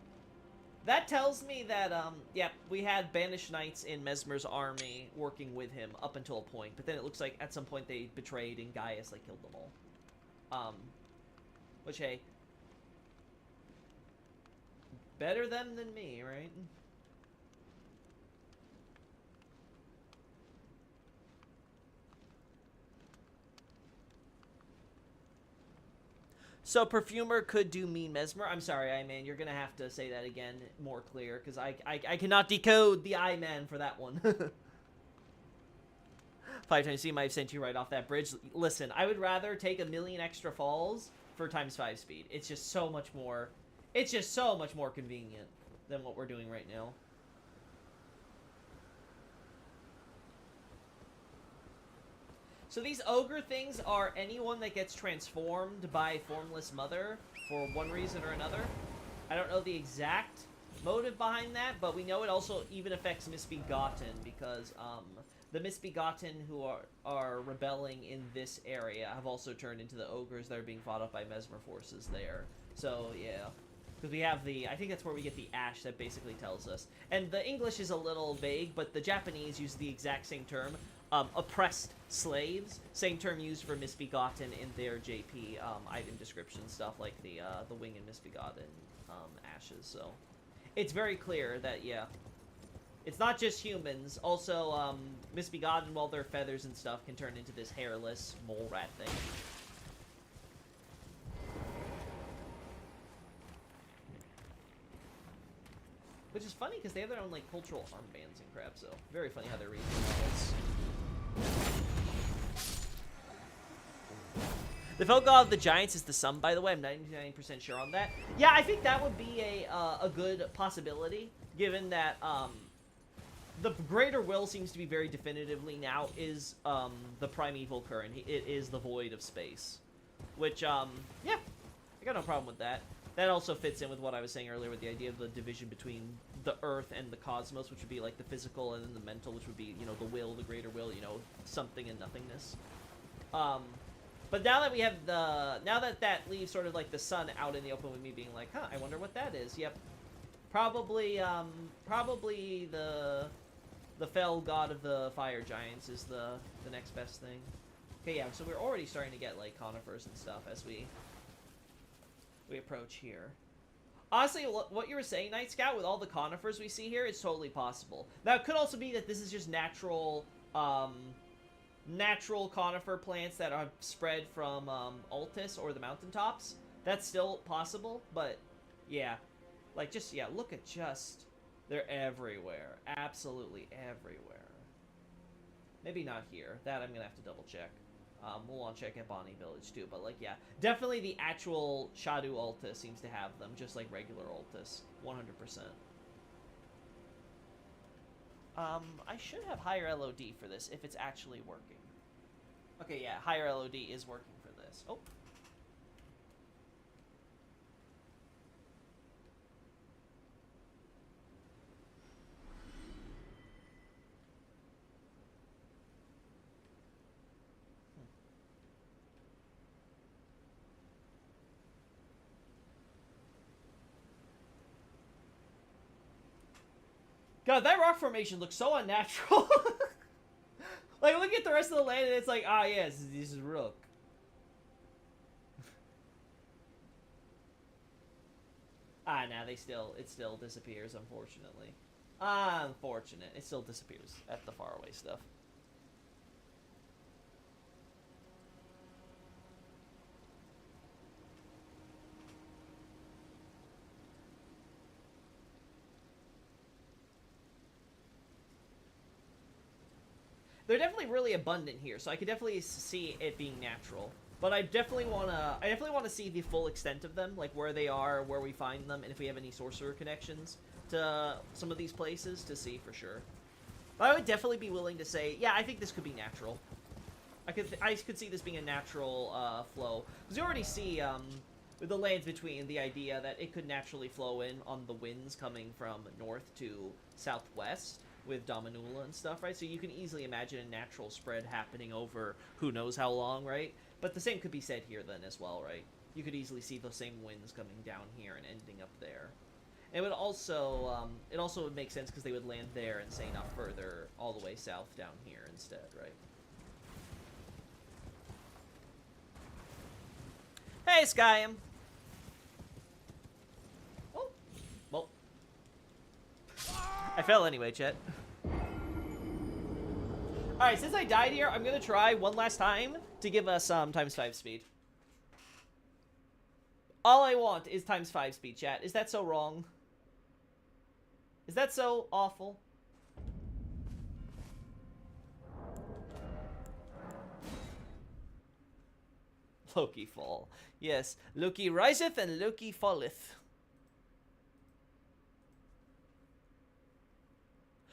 That tells me that, yeah, we had Banished Knights in Messmer's army working with him up until a point, but then it looks like at some point they betrayed and Gaius, like, killed them all. Which, hey, better them than me, right? So, Perfumer could do mean Messmer. I'm sorry, I-Man, you're gonna have to say that again more clear, because I cannot decode the I-Man for that one. 5 times C might have sent you right off that bridge. Listen, I would rather take 1,000,000 extra falls for ×5 speed. It's just so much more... It's just so much more convenient than what we're doing right now. So these ogre things are anyone that gets transformed by Formless Mother for one reason or another. I don't know the exact motive behind that, but we know it also even affects Misbegotten because the Misbegotten who are rebelling in this area have also turned into the ogres that are being fought off by Mesmer forces there. So yeah, because we have the, I think that's where we get the ash that basically tells us. And the English is a little vague, but the Japanese use the exact same term. Oppressed slaves, same term used for Misbegotten in their JP item description stuff, like the wing and Misbegotten ashes. So it's very clear that yeah, it's not just humans. Also, Misbegotten, while their feathers and stuff can turn into this hairless mole rat thing. Which is funny because they have their own like cultural armbands and crap. So very funny how they're reading models. The folk god of the giants is the sun, by the way. I'm 99% sure on that. Yeah, I think that would be a good possibility, given that the greater will seems to be very definitively now is the primeval current. It is the void of space, which yeah, I got no problem with that. That also fits in with what I was saying earlier with the idea of the division between the earth and the cosmos, which would be like the physical, and then the mental, which would be, you know, the will, the greater will, you know, something and nothingness. But now that we have now that leaves sort of like the sun out in the open with me being like, huh, I wonder what that is. Yep. Probably the fell god of the fire giants is the next best thing. Okay, yeah, so we're already starting to get like conifers and stuff as we approach here. Honestly, what you were saying, Night Scout, with all the conifers we see here, it's totally possible. Now, it could also be that this is just natural conifer plants that are spread from Altus or the mountaintops. That's still possible, but yeah. Like, just, yeah, look at just... They're everywhere. Absolutely everywhere. Maybe not here. That I'm gonna have to double check. We'll want to check at Bonnie Village too, but like, yeah. Definitely the actual Shadu Altus seems to have them, just like regular Altus. 100%. I should have higher LOD for this if it's actually working. Okay, yeah, higher LOD is working for this. Oh. God, that rock formation looks so unnatural. Like, look at the rest of the land, and it's like, ah, yes, this is rook. Ah, nah, it still disappears, unfortunately. Unfortunate. It still disappears at the faraway stuff. They're definitely really abundant here, so I could definitely see it being natural. But I definitely wanna see the full extent of them, like where they are, where we find them, and if we have any sorcerer connections to some of these places to see for sure. But I would definitely be willing to say, yeah, I think this could be natural. I could see this being a natural flow, because you already see with the lands between the idea that it could naturally flow in on the winds coming from north to southwest with Dominula and stuff, right? So you can easily imagine a natural spread happening over who knows how long, right? But the same could be said here then as well, right? You could easily see those same winds coming down here and ending up there. And it would also would make sense because they would land there and say not further all the way south down here instead, right? Hey, Skyam! Oh, well. I fell anyway, Chet. Alright, since I died here, I'm gonna try one last time to give us ×5 speed. All I want is ×5 speed, chat. Is that so wrong? Is that so awful? Loki fall. Yes, Loki riseth and Loki falleth.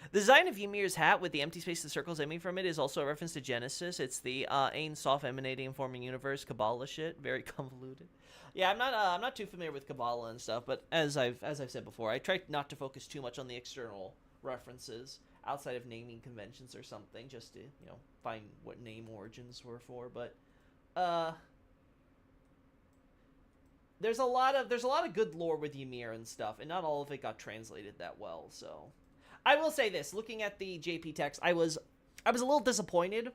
The design of Ymir's hat with the empty space and circles aiming from it is also a reference to Genesis. It's the Ein Sof emanating and forming universe Kabbalah shit. Very convoluted. Yeah, I'm not too familiar with Kabbalah and stuff, but as I've said before, I try not to focus too much on the external references outside of naming conventions or something, just to, you know, find what name origins were for. But there's a lot of good lore with Ymir and stuff, and not all of it got translated that well. So I will say this: looking at the JP text, I was a little disappointed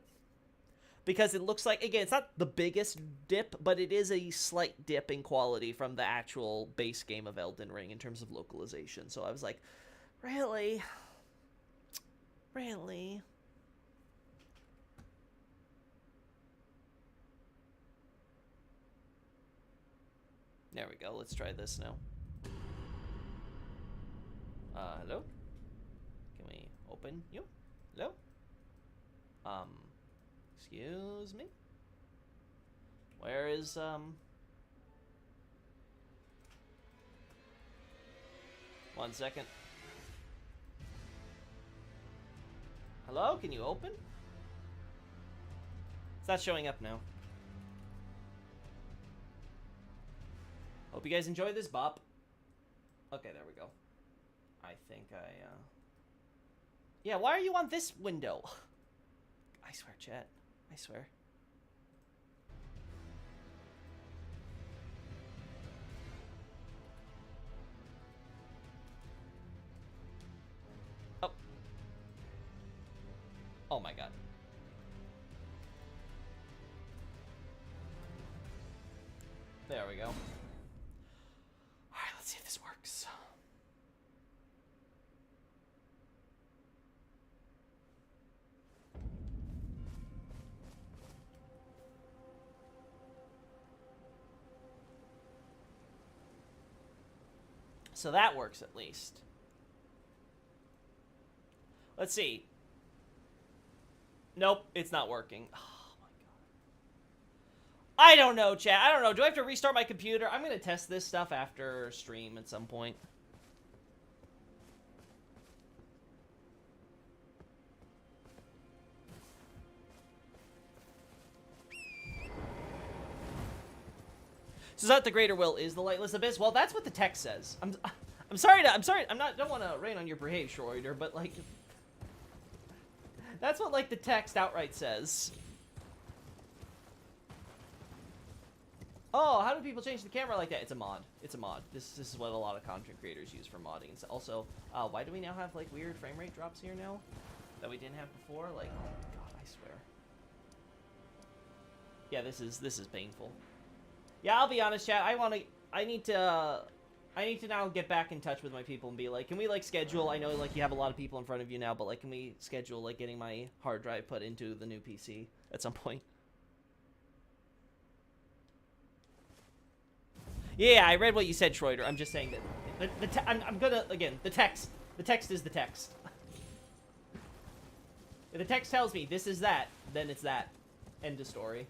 because it looks like, again, it's not the biggest dip, but it is a slight dip in quality from the actual base game of Elden Ring in terms of localization. So I was like, really? Really? There we go. Let's try this now. Hello? Can we open you? Hello? Excuse me? Where is, 1 second. Hello? Can you open? It's not showing up now. Hope you guys enjoy this bop. Okay, there we go. I think yeah, why are you on this window? I swear, chat. I swear. Oh. Oh my god. There we go. Alright, let's see if this works. So that works at least. Let's see. Nope, it's not working. Oh my god. I don't know, chat. I don't know. Do I have to restart my computer? I'm gonna test this stuff after stream at some point. So that the greater will is the lightless abyss. Well, that's what the text says. I'm sorry. Don't want to rain on your parade, Schroeder, but like, that's what like the text outright says. Oh, how do people change the camera like that? It's a mod. It's a mod. This is what a lot of content creators use for modding. Also, why do we now have like weird frame rate drops here now that we didn't have before? Like, oh god, I swear. Yeah, this is painful. Yeah, I'll be honest, chat. I need to now get back in touch with my people and be like, can we like schedule? I know like you have a lot of people in front of you now, but like, can we schedule like getting my hard drive put into the new PC at some point? Yeah, I read what you said, Schroeder. I'm just saying that I'm gonna, again, the text is the text. If the text tells me this is that, then it's that. End of story.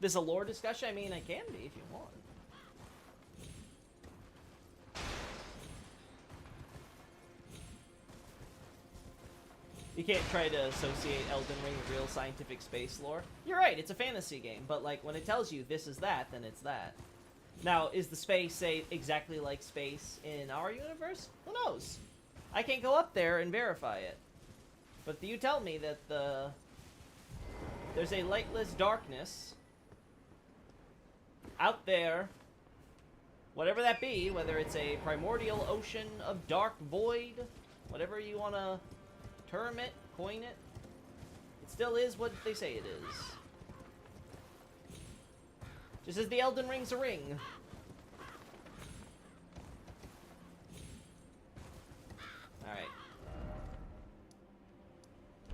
This a lore discussion? I mean, I can be if you want. You can't try to associate Elden Ring with real scientific space lore. You're right, it's a fantasy game, but like when it tells you this is that, then it's that. Now, is the space, say, exactly like space in our universe? Who knows? I can't go up there and verify it. But you tell me that there's a lightless darkness out there, whatever that be, whether it's a primordial ocean of dark void, whatever you want to term it, coin it, it still is what they say it is. Just as the Elden Ring's a ring. Alright.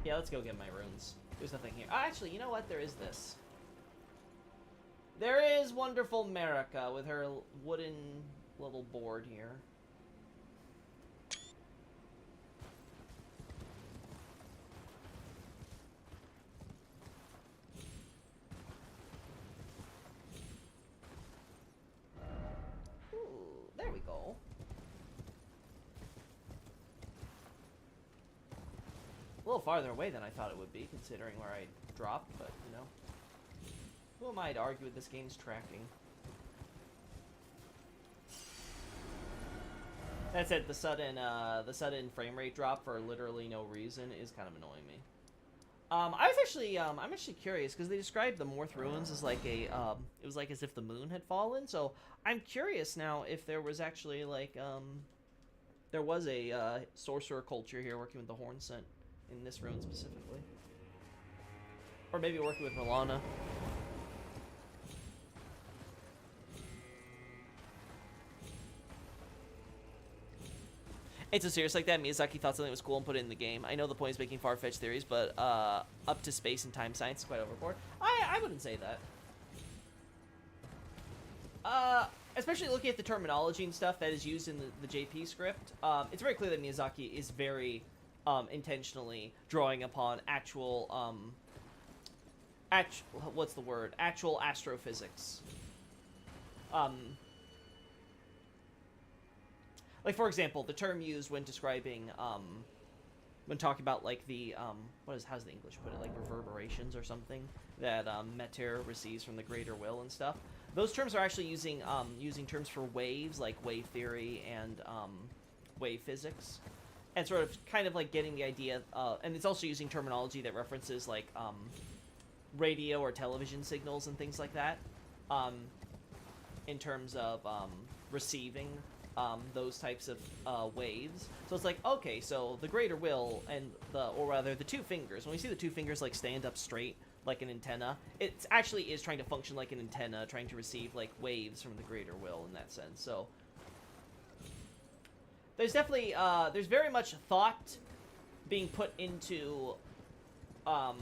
Yeah, let's go get my runes. There's nothing here. Oh, actually, you know what? There is this. There is wonderful Marika with her wooden little board here. little farther away than I thought it would be, considering where I dropped, but, you know. Who am I to argue with this game's tracking? That said, the sudden frame rate drop for literally no reason is kind of annoying me. I'm actually curious because they described the Morth Ruins as like a, it was like as if the moon had fallen. So I'm curious now if there was actually like, there was a sorcerer culture here working with the Horn Scent in this ruin specifically, or maybe working with Milana. It's so serious like that. Miyazaki thought something was cool and put it in the game. I know the point is making far-fetched theories, but up to space and time science is quite overboard. I wouldn't say that. Especially looking at the terminology and stuff that is used in the JP script, it's very clear that Miyazaki is very intentionally drawing upon actual what's the word? Actual astrophysics. Like, for example, the term used when describing, when talking about, like, the, how's the English put it, like, reverberations or something that, Metir receives from the greater will and stuff. Those terms are actually using terms for waves, like wave theory and, wave physics. And sort of, kind of, like, getting the idea, and it's also using terminology that references, like, radio or television signals and things like that, in terms of, receiving those types of waves. So it's like, okay, so the greater will and or rather the two fingers, when we see the two fingers like stand up straight like an antenna, it actually is trying to function like an antenna, trying to receive like waves from the greater will in that sense. So there's definitely there's very much thought being put into how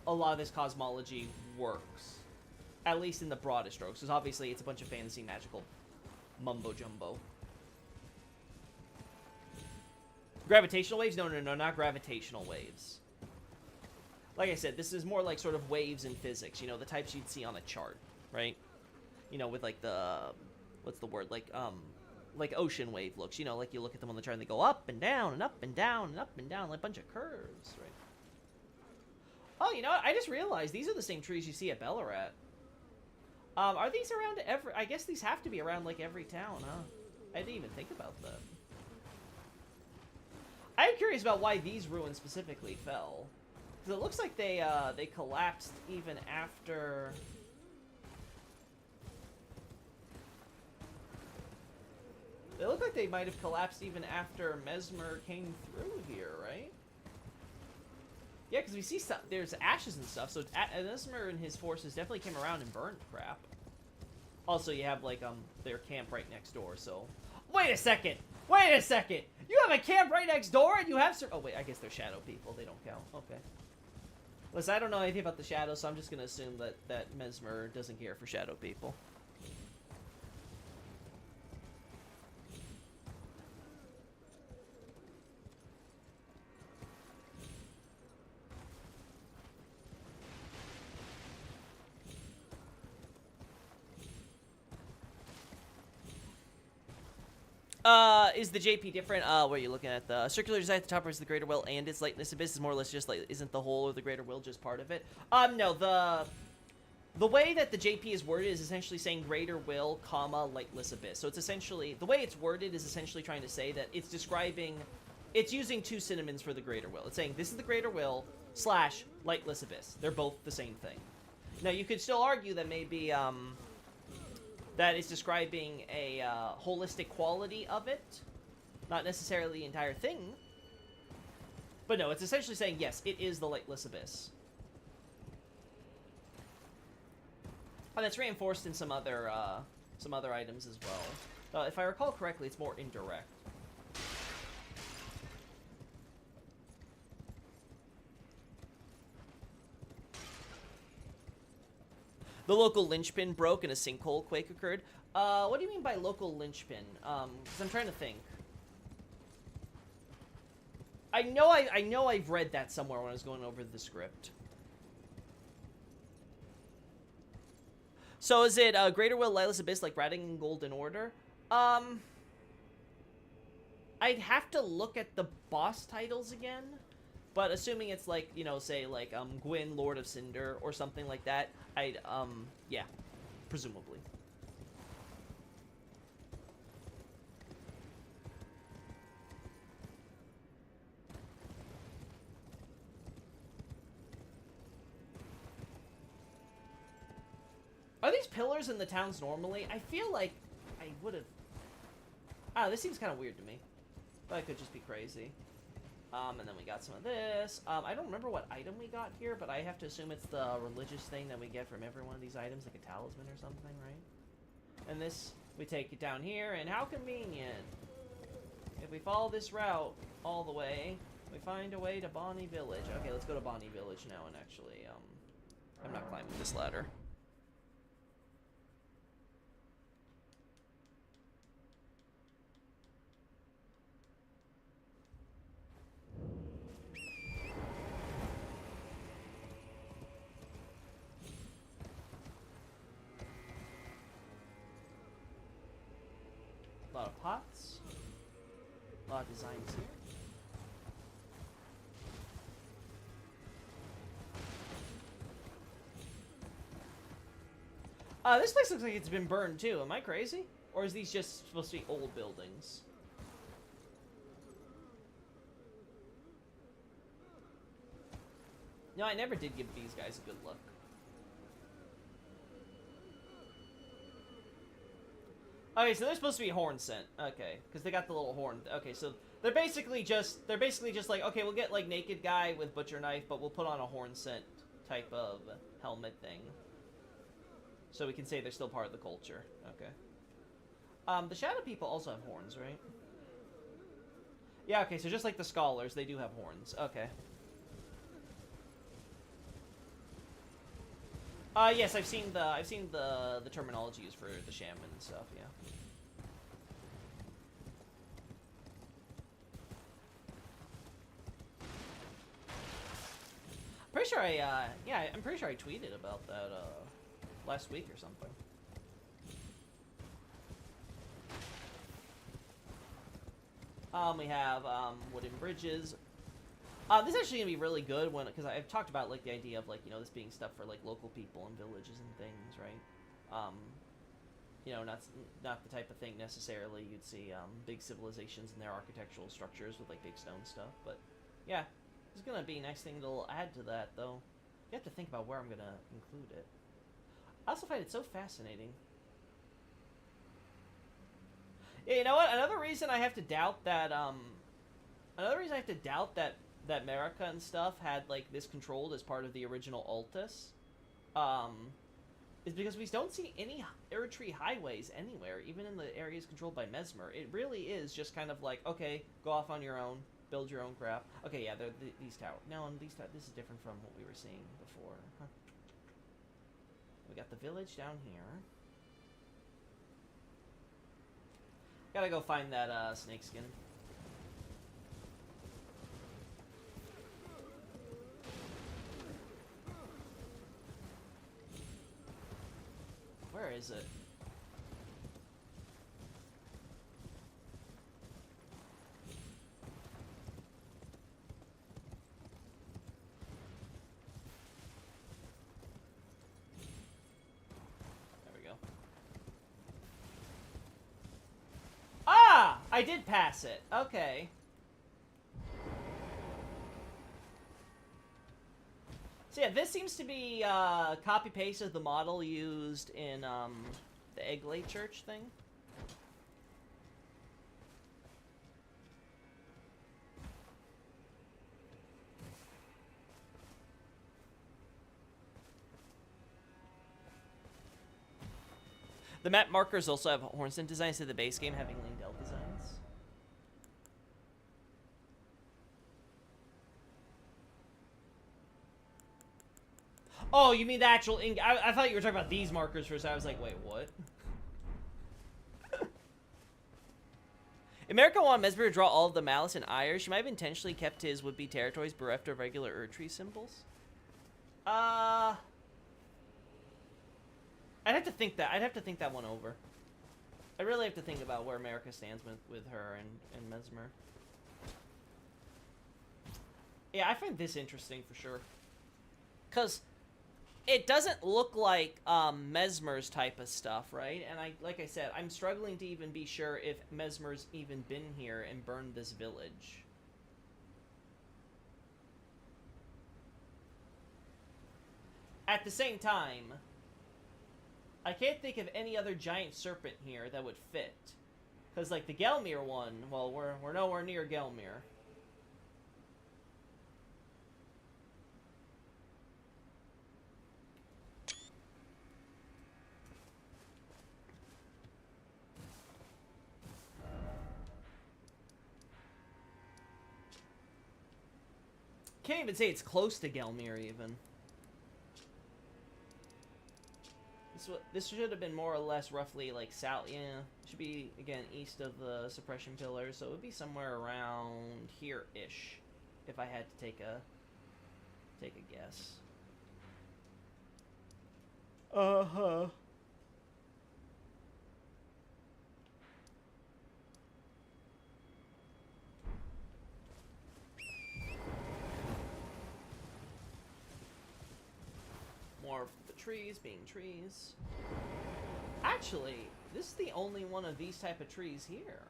a lot of this cosmology works. At least in the broadest strokes, because obviously it's a bunch of fantasy magical mumbo-jumbo. Gravitational waves? No, not gravitational waves. Like I said, this is more like sort of waves in physics, you know, the types you'd see on a chart, right? You know, with like the, what's the word, like ocean wave looks, you know, like you look at them on the chart and they go up and down and up and down and up and down, like a bunch of curves, right? Oh, you know what? I just realized these are the same trees you see at Ballarat. Are these around every... I guess these have to be around, like, every town, huh? I didn't even think about that. I'm curious about why these ruins specifically fell. Because it looks like they collapsed even after... They look like they might have collapsed even after Mesmer came through here, right? Yeah, because we see stuff, there's ashes and stuff, so Mesmer and his forces definitely came around and burned crap. Also, you have, like, their camp right next door, so... Wait a second! Wait a second! You have a camp right next door and you have... Oh, wait, I guess they're shadow people. They don't count. Okay. Listen, I don't know anything about the shadows, so I'm just gonna assume that Mesmer doesn't care for shadow people. Is the JP different? Where are you looking at? The circular design at the top is the greater will and its lightness abyss is more or less just like, isn't the whole of the greater will just part of it? No, the way that the JP is worded is essentially saying greater will, comma, lightless abyss. So it's essentially, the way it's worded is essentially trying to say that it's describing, it's using two synonyms for the greater will. It's saying this is the greater will slash lightless abyss. They're both the same thing. Now, you could still argue that maybe, that is describing a holistic quality of it, not necessarily the entire thing. But no, it's essentially saying, yes, it is the lightless abyss. And that's reinforced in some other items as well. If I recall correctly, it's more indirect. The local linchpin broke and a sinkhole quake occurred. What do you mean by local linchpin? Because I'm trying to think. I know I've read that somewhere when I was going over the script. So is it Greater Will, Lightless Abyss, like Ratting Golden Order? I'd have to look at the boss titles again, but assuming it's like, you know, say like Gwyn, Lord of Cinder or something like that, I'd yeah, presumably. Are these pillars in the towns normally? I feel like I would have... Ah, this seems kind of weird to me. But I could just be crazy. And then we got some of this. I don't remember what item we got here, but I have to assume it's the religious thing that we get from every one of these items, like a talisman or something, right? And this, we take it down here, and how convenient. If we follow this route all the way, we find a way to Bonnie Village. Okay, let's go to Bonnie Village now, and actually, I'm not climbing this ladder. A lot of pots. A lot of designs here. This place looks like it's been burned too. Am I crazy? Or is these just supposed to be old buildings? No, I never did give these guys a good look. Okay, so they're supposed to be horn scent. Okay, because they got the little horn. Okay, so they're basically just like, okay, we'll get like naked guy with butcher knife, but we'll put on a horn scent type of helmet thing, so we can say they're still part of the culture. Okay. The shadow people also have horns, right? Yeah. Okay, so just like the scholars, they do have horns. Okay. Yes, I've seen the terminology used for the shaman and stuff. Yeah. Pretty sure I'm pretty sure I tweeted about that last week or something. We have wooden bridges. This is actually gonna be really good because I've talked about like the idea of like, you know, this being stuff for like local people and villages and things, right? You know, not the type of thing necessarily you'd see big civilizations and their architectural structures with like big stone stuff, but yeah, it's gonna be a nice thing to add to that though. You have to think about where I'm gonna include it. I also find it so fascinating. Yeah, you know what? Another reason I have to doubt that that America and stuff had like this controlled as part of the original Altus, is because we don't see any Erdtree highways anywhere, even in the areas controlled by Messmer. It really is just kind of like, okay, go off on your own, build your own crap. Okay, yeah, these towers. No, this is different from what we were seeing before. Huh. We got the village down here. Gotta go find that snake skin. Where is it? There we go. Ah! I did pass it. Okay. So yeah, this seems to be copy-paste of the model used in the Egglay Church thing. The map markers also have Hornston designs to the base game, having Lingdell designs. Oh, you mean the actual ink? I thought you were talking about these markers first. I was like, wait, what? America wanted Messmer to draw all of the malice and ire. She might have intentionally kept his would-be territories bereft of regular Erdtree symbols. I'd have to think that one over. I really have to think about where America stands with her and Mesmer. Yeah, I find this interesting for sure. Because it doesn't look like Mesmer's type of stuff, right? And like I said, I'm struggling to even be sure if Mesmer's even been here and burned this village. At the same time, I can't think of any other giant serpent here that would fit. Because, like, the Gelmir one, well, we're nowhere near Gelmir. Can't even say it's close to Gelmir, even. This should have been more or less roughly like south. Yeah, it should be again east of the suppression pillar, so it would be somewhere around here-ish, if I had to take a guess. Uh-huh. More of the trees being trees. Actually, this is the only one of these type of trees here.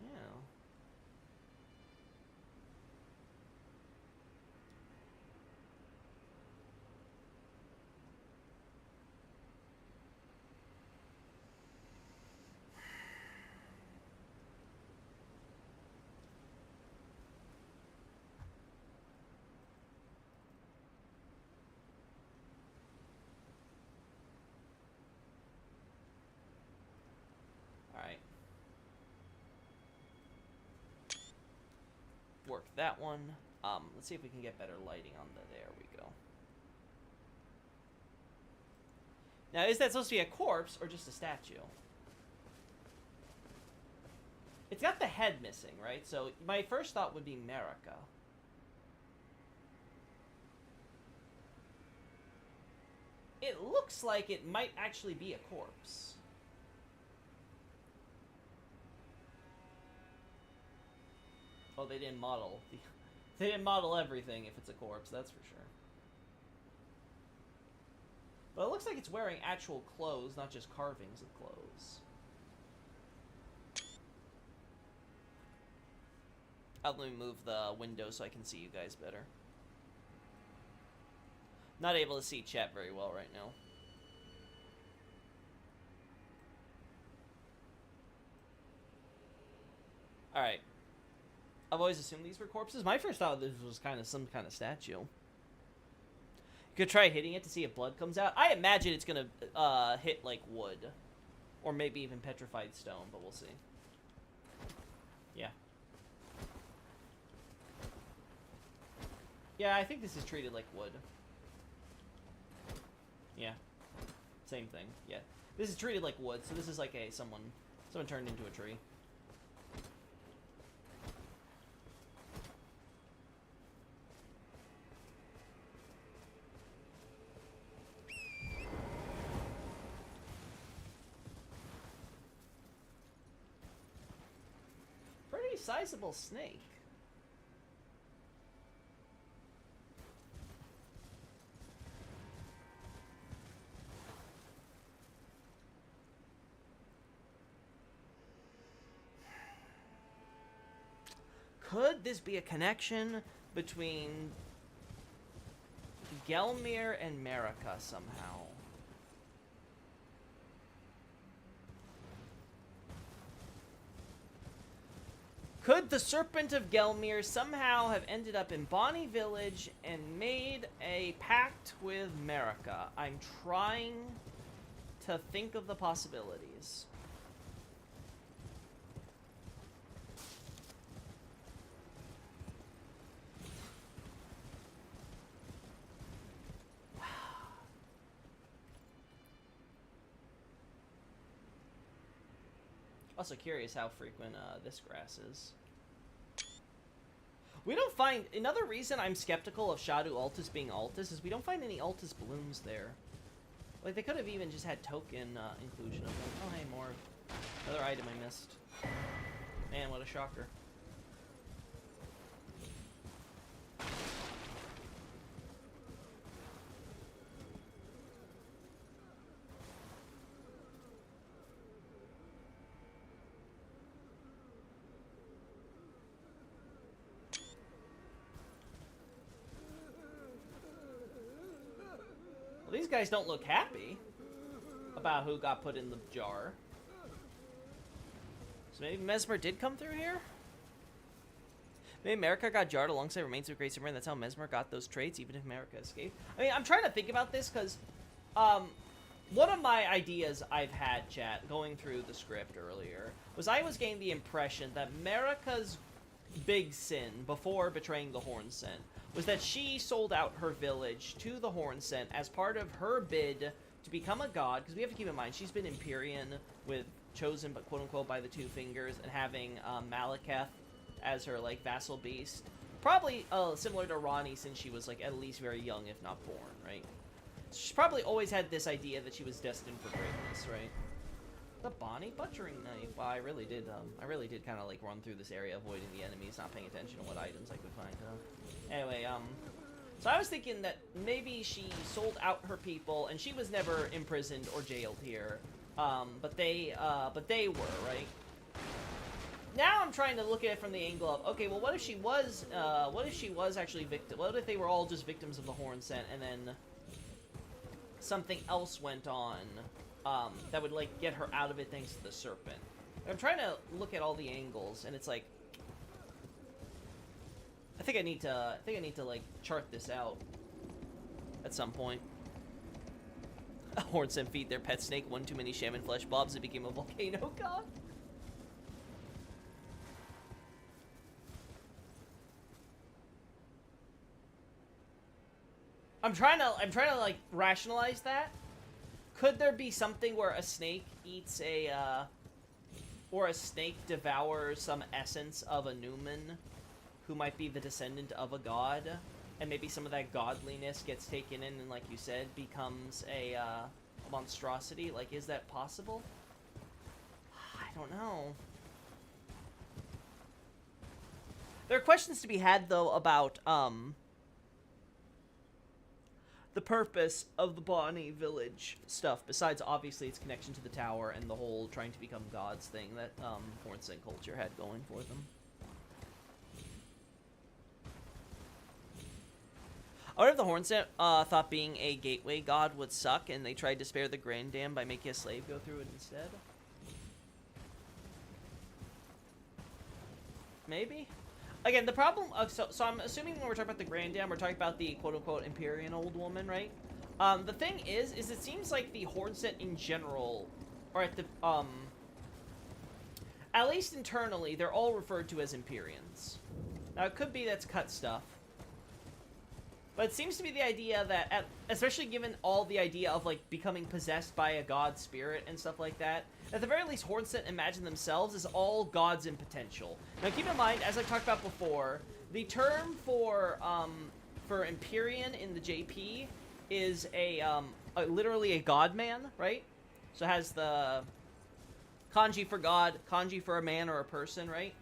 Yeah. Alright. Work that one. Let's see if we can get better lighting on the... There we go. Now, is that supposed to be a corpse or just a statue? It's got the head missing, right? So my first thought would be Marika. It looks like it might actually be a corpse. Oh, they didn't model. They didn't model everything if it's a corpse, that's for sure. But it looks like it's wearing actual clothes, not just carvings of clothes. Let me move the window so I can see you guys better. Not able to see chat very well right now. Alright. I've always assumed these were corpses. My first thought this was kind of some kind of statue. You could try hitting it to see if blood comes out. I imagine it's gonna hit like wood. Or maybe even petrified stone, but we'll see. Yeah. Yeah, I think this is treated like wood. Yeah. Same thing. Yeah. This is treated like wood, so this is like a someone turned into a tree. Pretty sizable snake. Could this be a connection between Gelmir and Marika somehow? Could the Serpent of Gelmir somehow have ended up in Bonnie Village and made a pact with Marika? I'm trying to think of the possibilities. Also curious how frequent this grass is. We don't find... Another reason I'm skeptical of Shadu Altus being Altus is we don't find any Altus blooms there. Like, they could have even just had token inclusion of them. Oh, hey, more. Another item I missed. Man, what a shocker. Well, these guys don't look happy about who got put in the jar. So maybe Mesmer did come through here? Maybe America got jarred alongside remains of Great Submarine. That's how Mesmer got those traits, even if America escaped. I mean, I'm trying to think about this because one of my ideas I've had, chat, going through the script earlier, was I was getting the impression that America's big sin before betraying the Horn Scent was that she sold out her village to the Horn Scent as part of her bid to become a god, because we have to keep in mind she's been Empyrean with chosen but quote-unquote by the Two Fingers and having Malekith as her like vassal beast, probably similar to Ronnie since she was like at least very young if not born, right? So she's probably always had this idea that she was destined for greatness, right? The Bonnie butchering knife. Wow, I really did kind of like run through this area avoiding the enemies, not paying attention to what items I could find. Anyway, so I was thinking that maybe she sold out her people and she was never imprisoned or jailed here. But they were, right? Now I'm trying to look at it from the angle of, okay, well, what if she was actually victim? What if they were all just victims of the Horn Scent and then something else went on that would, like, get her out of it thanks to the serpent? I'm trying to look at all the angles, and it's like, I think I need to, like, chart this out at some point. Horn Scent feed their pet snake one too many shaman flesh blobs, it became a volcano god. I'm trying to like rationalize that. Could there be something where a snake eats or a snake devours some essence of a Newman who might be the descendant of a god, and maybe some of that godliness gets taken in and, like you said, becomes a monstrosity? Like, is that possible? I don't know. There are questions to be had, though, about the purpose of the Bonnie village stuff, besides obviously its connection to the tower and the whole trying to become gods thing that Horn Scent culture had going for them. I wonder if the Horn Scent thought being a gateway god would suck and they tried to spare the Grand Dam by making a slave go through it instead. Maybe? Again, the problem, so I'm assuming when we're talking about the Grand Dam, we're talking about the quote-unquote Empyrean old woman, right? The thing is it seems like the Horn Scent in general, or at the, at least internally, they're all referred to as Empyreans. Now, it could be that's cut stuff. But it seems to be the idea that, especially given all the idea of, like, becoming possessed by a god spirit and stuff like that, at the very least, Horn Scent imagine themselves as all gods in potential. Now, keep in mind, as I talked about before, the term for Empyrean in the JP is literally a god man, right? So it has the kanji for god, kanji for a man or a person, right?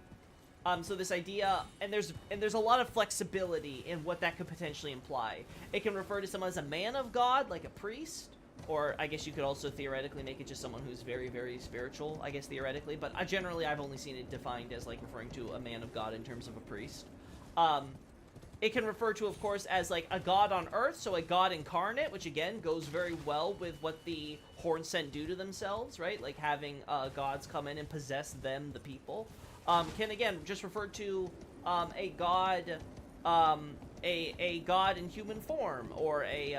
So this idea, and there's a lot of flexibility in what that could potentially imply. It can refer to someone as a man of God, like a priest, or I guess you could also theoretically make it just someone who's very, very spiritual, I guess theoretically, but generally I've only seen it defined as like referring to a man of God in terms of a priest. It can refer to, of course, as like a god on earth, so a god incarnate, which again goes very well with what the Horn Scent do to themselves, right? Like having gods come in and possess them, the people. Can again just refer to a god, a god in human form, or a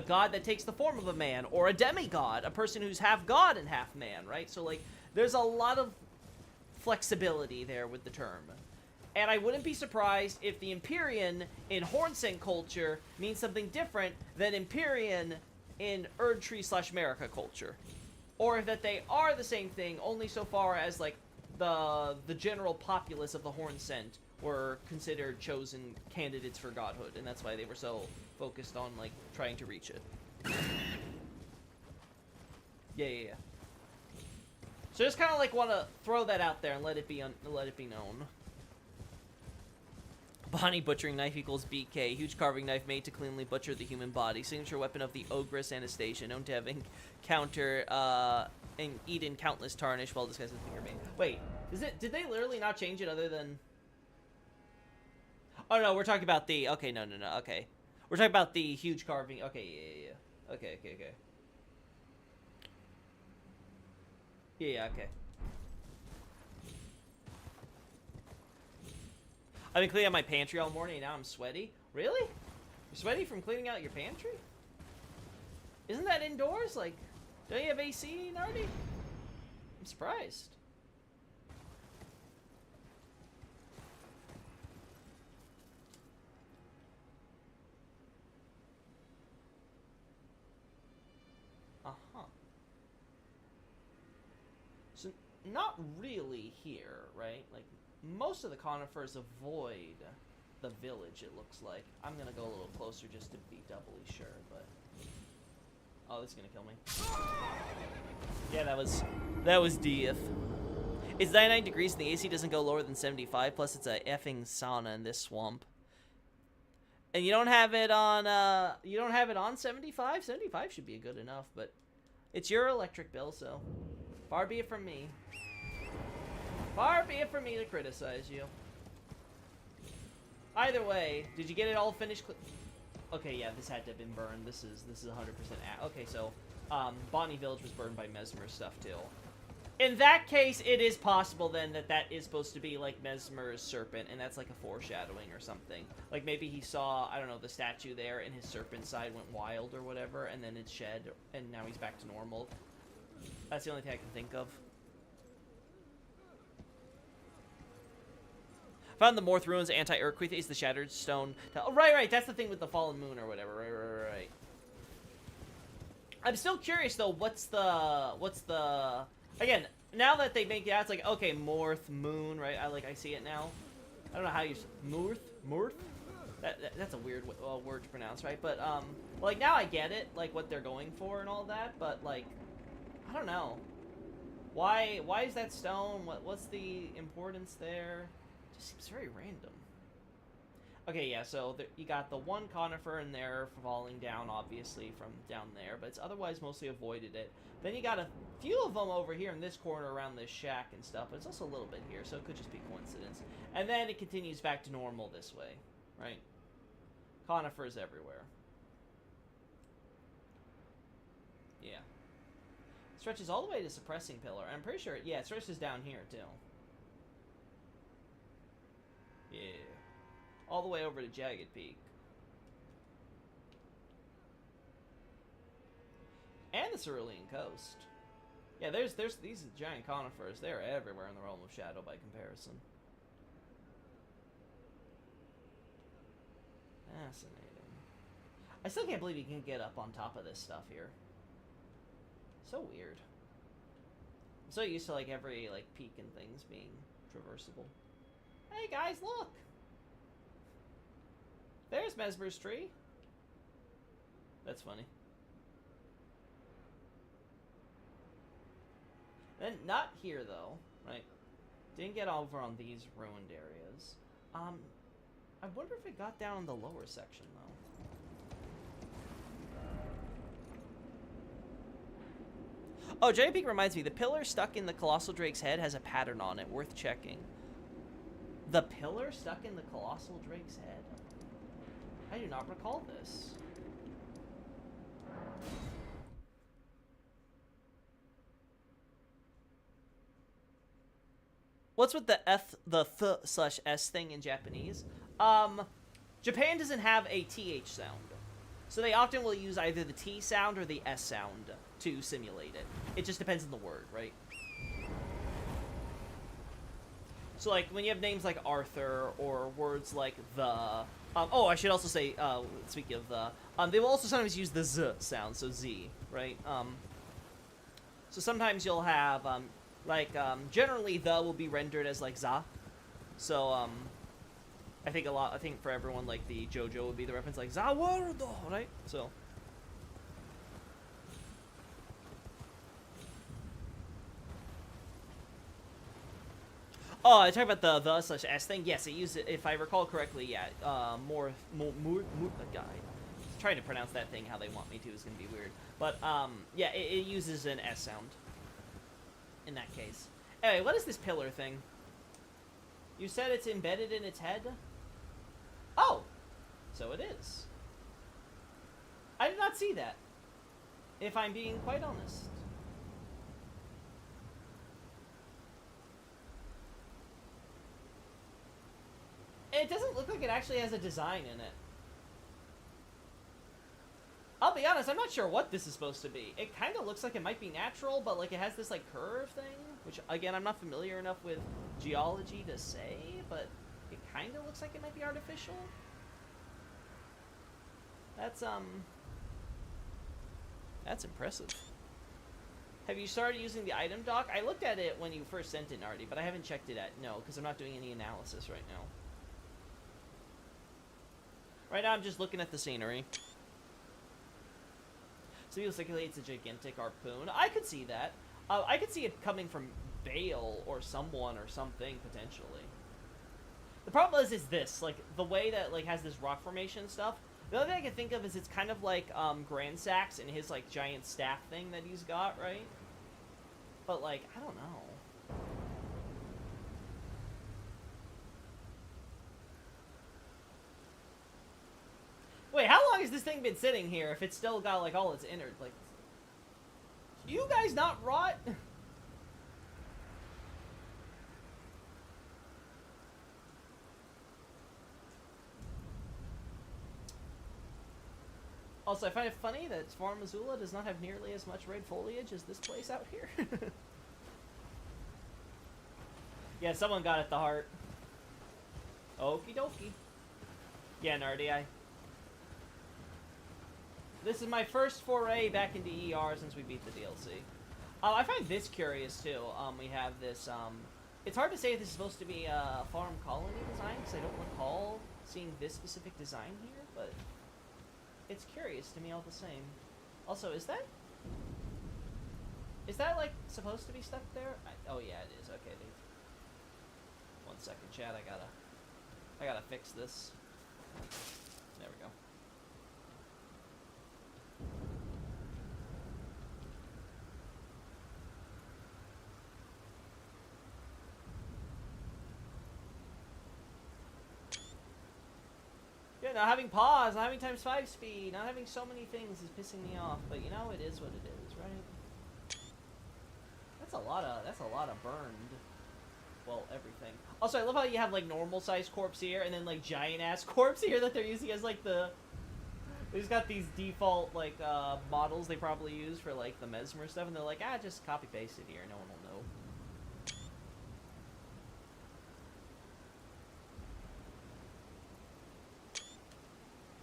god that takes the form of a man, or a demigod, a person who's half god and half man, right? So like, there's a lot of flexibility there with the term, and I wouldn't be surprised if the Empyrean in Horn Scent culture means something different than Empyrean in Erdtree/America culture, or that they are the same thing, only so far as like the general populace of the Horn Scent were considered chosen candidates for godhood, and that's why they were so focused on like trying to reach it. Yeah. So just kind of like want to throw that out there and let it be known. Bonnie butchering knife equals BK. Huge carving knife made to cleanly butcher the human body. Signature weapon of the ogress Anastasia, known to have and eaten countless tarnish while disguising finger main. Wait, did they literally not change it other than? Oh no, we're talking about the. Okay, no. Okay, we're talking about the huge carving. Okay, yeah. Okay. Yeah, okay. I've been cleaning out my pantry all morning and now I'm sweaty. Really? You're sweaty from cleaning out your pantry? Isn't that indoors? Like, don't you have AC, Nardi? I'm surprised. Uh-huh. So, not really here, right? Like, most of the conifers avoid the village, it looks like. I'm gonna go a little closer just to be doubly sure, but... Oh, this is gonna kill me. Yeah, that was DF. It's 99 degrees and the AC doesn't go lower than 75, plus it's a effing sauna in this swamp. And you don't have it on 75? 75 should be good enough, but it's your electric bill, so far be it from me. Far be it from me to criticize you. Either way, did you get it all finished? Okay, yeah, this had to have been burned. This is 100% okay, so Bonnie Village was burned by Mesmer stuff too. In that case, it is possible then that is supposed to be like Mesmer's serpent, and that's like a foreshadowing or something. Like maybe he saw, I don't know, the statue there, and his serpent side went wild or whatever, and then it shed, and now he's back to normal. That's the only thing I can think of. Found the Morth Ruins anti-earthquake is the Shattered Stone. Oh, right, that's the thing with the Fallen Moon or whatever. Right. I'm still curious though. What's the? Again, now that they make it out, it's like okay, Morth Moon, right? I see it now. I don't know how you Morth. That's a weird word to pronounce, right? But like now I get it, like what they're going for and all that. But like, I don't know. Why is that stone? What's the importance there? Just seems very random. Okay, yeah, so you got the one conifer in there falling down, obviously, from down there, but it's otherwise mostly avoided it. Then you got a few of them over here in this corner around this shack and stuff, but it's also a little bit here, so it could just be coincidence. And then it continues back to normal this way, right? Conifers everywhere. Yeah. Stretches all the way to Suppressing Pillar. I'm pretty sure, yeah, it stretches down here, too. Yeah. All the way over to Jagged Peak. And the Cerulean Coast. Yeah, there's these giant conifers. They're everywhere in the Realm of Shadow by comparison. Fascinating. I still can't believe you can get up on top of this stuff here. So weird. I'm so used to like every like peak and things being traversable. Hey guys, look! There's Mesmer's tree. That's funny. Then not here though, right? Didn't get over on these ruined areas. I wonder if it got down in the lower section though. Oh, Giant Peak reminds me, the pillar stuck in the Colossal Drake's head has a pattern on it, worth checking. The pillar stuck in the Colossal Drake's head? I do not recall this. What's with the th/s thing in Japanese? Japan doesn't have a th sound. So they often will use either the T sound or the S sound to simulate it. It just depends on the word, right? So, like, when you have names like Arthur or words like the... oh, I should also say, speaking of the... they will also sometimes use the Z sound, so Z, right? So sometimes you'll have, generally the will be rendered as, like, za. So, I think for everyone, like, the JoJo would be the reference, like, Zawarudo, right? So... Oh, I talk about the/s thing. Yes, it uses, if I recall correctly. Yeah, more guy. Trying to pronounce that thing how they want me to is gonna be weird. But yeah, it uses an S sound in that case. Anyway, what is this pillar thing? You said it's embedded in its head? Oh, so it is. I did not see that, if I'm being quite honest. It doesn't look like it actually has a design in it. I'll be honest, I'm not sure what this is supposed to be. It kind of looks like it might be natural, but like it has this like curve thing, which again, I'm not familiar enough with geology to say, but it kind of looks like it might be artificial. That's impressive. Have you started using the item dock? I looked at it when you first sent it, Nardi, but I haven't checked it no, because I'm not doing any analysis right now. Right now, I'm just looking at the scenery. So people speculate it's a gigantic harpoon. I could see that. I could see it coming from Bale or someone or something, potentially. The problem is this, like, the way that, like, has this rock formation stuff, the other thing I can think of is it's kind of like, Grand Sax and his, like, giant staff thing that he's got, right? But, like, I don't know. Wait, how long has this thing been sitting here if it's still got, like, all its innards? Like, you guys not rot? Also, I find it funny that Farum Azula does not have nearly as much red foliage as this place out here. Yeah, someone got at the heart. Okie dokie. Yeah, Nardi, this is my first foray back into ER since we beat the DLC. I find this curious, too. We have this, it's hard to say if this is supposed to be a farm colony design, because I don't recall seeing this specific design here, but it's curious to me all the same. Also, is that, like, supposed to be stuck there? Oh, yeah, it is. Okay, 1 second, chat. I gotta fix this. There we go. Yeah, not having pause, not having ×5 speed, not having so many things is pissing me off. But you know, it is what it is, right? That's a lot of burned. Well, everything. Also, I love how you have like normal size corpse here, and then like giant ass corpse here that they're using as like the. They just got these default like models they probably use for like the Mesmer stuff, and they're like, just copy paste it here, no one will know.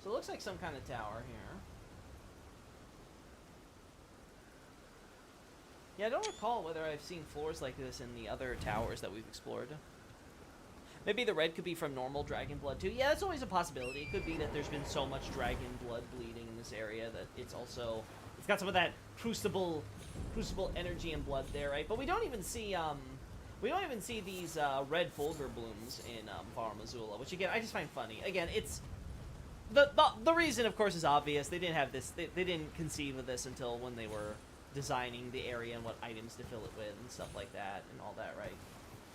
So it looks like some kind of tower here. Yeah, I don't recall whether I've seen floors like this in the other towers that we've explored. Maybe the red could be from normal dragon blood too. Yeah, that's always a possibility. It could be that there's been so much dragon blood bleeding in this area that it's got some of that crucible energy and blood there, right? But we don't even see these red fulgur blooms in Farum Azula, which again I just find funny. Again, it's the reason, of course, is obvious. They didn't have this. They didn't conceive of this until when they were designing the area and what items to fill it with and stuff like that and all that, right?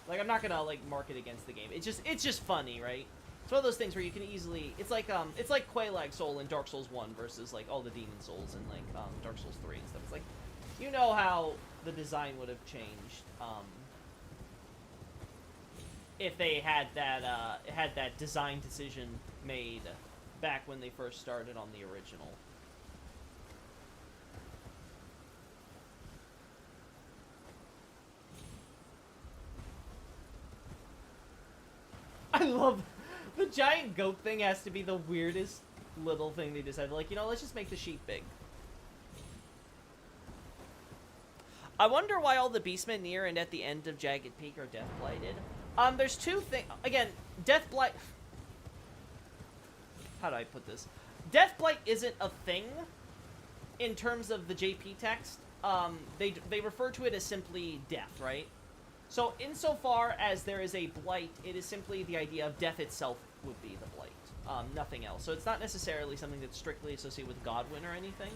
Like, I'm not gonna like mark it against the game. It's just funny, right? It's one of those things where you can easily. It's like Quelaag Soul in Dark Souls 1 versus like all the Demon Souls in like Dark Souls 3 and stuff. It's like, you know how the design would have changed if they had that design decision made back when they first started on the original. I love the giant goat thing. Has to be the weirdest little thing they decided. Like, you know, let's just make the sheep big. I wonder why all the beastmen near and at the end of Jagged Peak are death blighted. There's two things. Again, death blight. How do I put this? Death blight isn't a thing in terms of the JP text. They refer to it as simply death, right? So insofar as there is a blight, it is simply the idea of death itself would be the blight. Nothing else. So it's not necessarily something that's strictly associated with Godwyn or anything.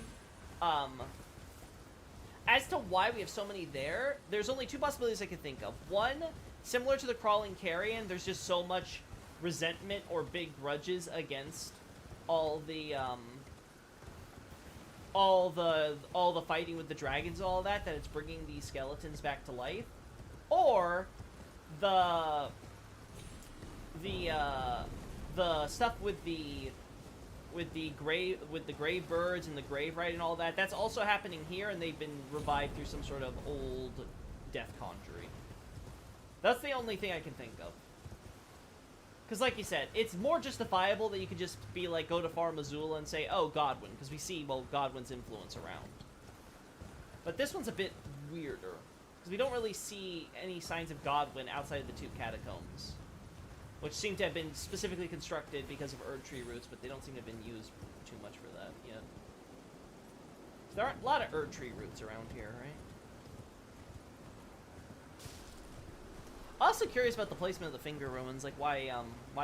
As to why we have so many there, there's only two possibilities I can think of. One, similar to the Crawling Carrion, there's just so much resentment or big grudges against all the fighting with the dragons and all that it's bringing these skeletons back to life. Or the stuff with the grave birds and the grave rite and all that, that's also happening here, and they've been revived through some sort of old death conjuring. That's the only thing I can think of. Because like you said, it's more justifiable that you could just be like, go to Farum Azula and say, oh, Godwyn, because we see, well, Godwyn's influence around. But this one's a bit weirder, because we don't really see any signs of Godwyn outside of the two catacombs, which seem to have been specifically constructed because of Erdtree roots, but they don't seem to have been used too much for that yet. So there are a lot of Erdtree roots around here, right? Also curious about the placement of the finger ruins, like why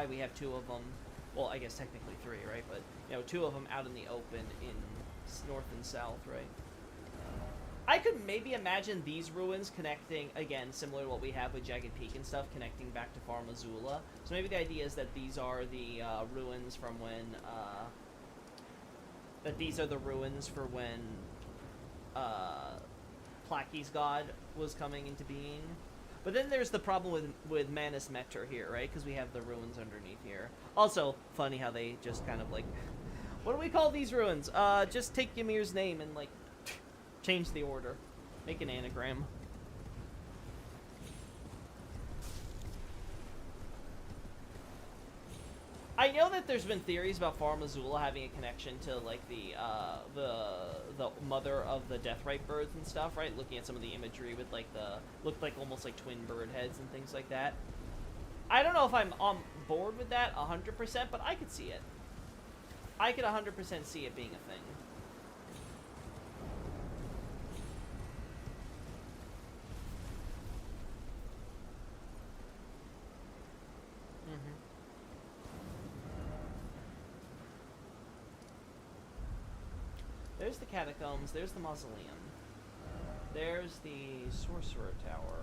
we have two of them. Well, I guess technically three, right? But you know, two of them out in the open in north and south, right? I could maybe imagine these ruins connecting, again, similar to what we have with Jagged Peak and stuff, connecting back to Farum Azula. So maybe the idea is that these are the ruins from when, Plaki's god was coming into being. But then there's the problem with Manus Meter here, right? Because we have the ruins underneath here. Also, funny how they just kind of like, what do we call these ruins? Just take Ymir's name and like, change the order. Make an anagram. I know that there's been theories about Farum Azula having a connection to like the mother of the Deathrite birds and stuff, right? Looking at some of the imagery with like looked like almost like twin bird heads and things like that. I don't know if I'm on board with that 100%, but I could see it. I could 100% see it being a thing. There's the catacombs, there's the mausoleum. There's the Sorcerer Tower.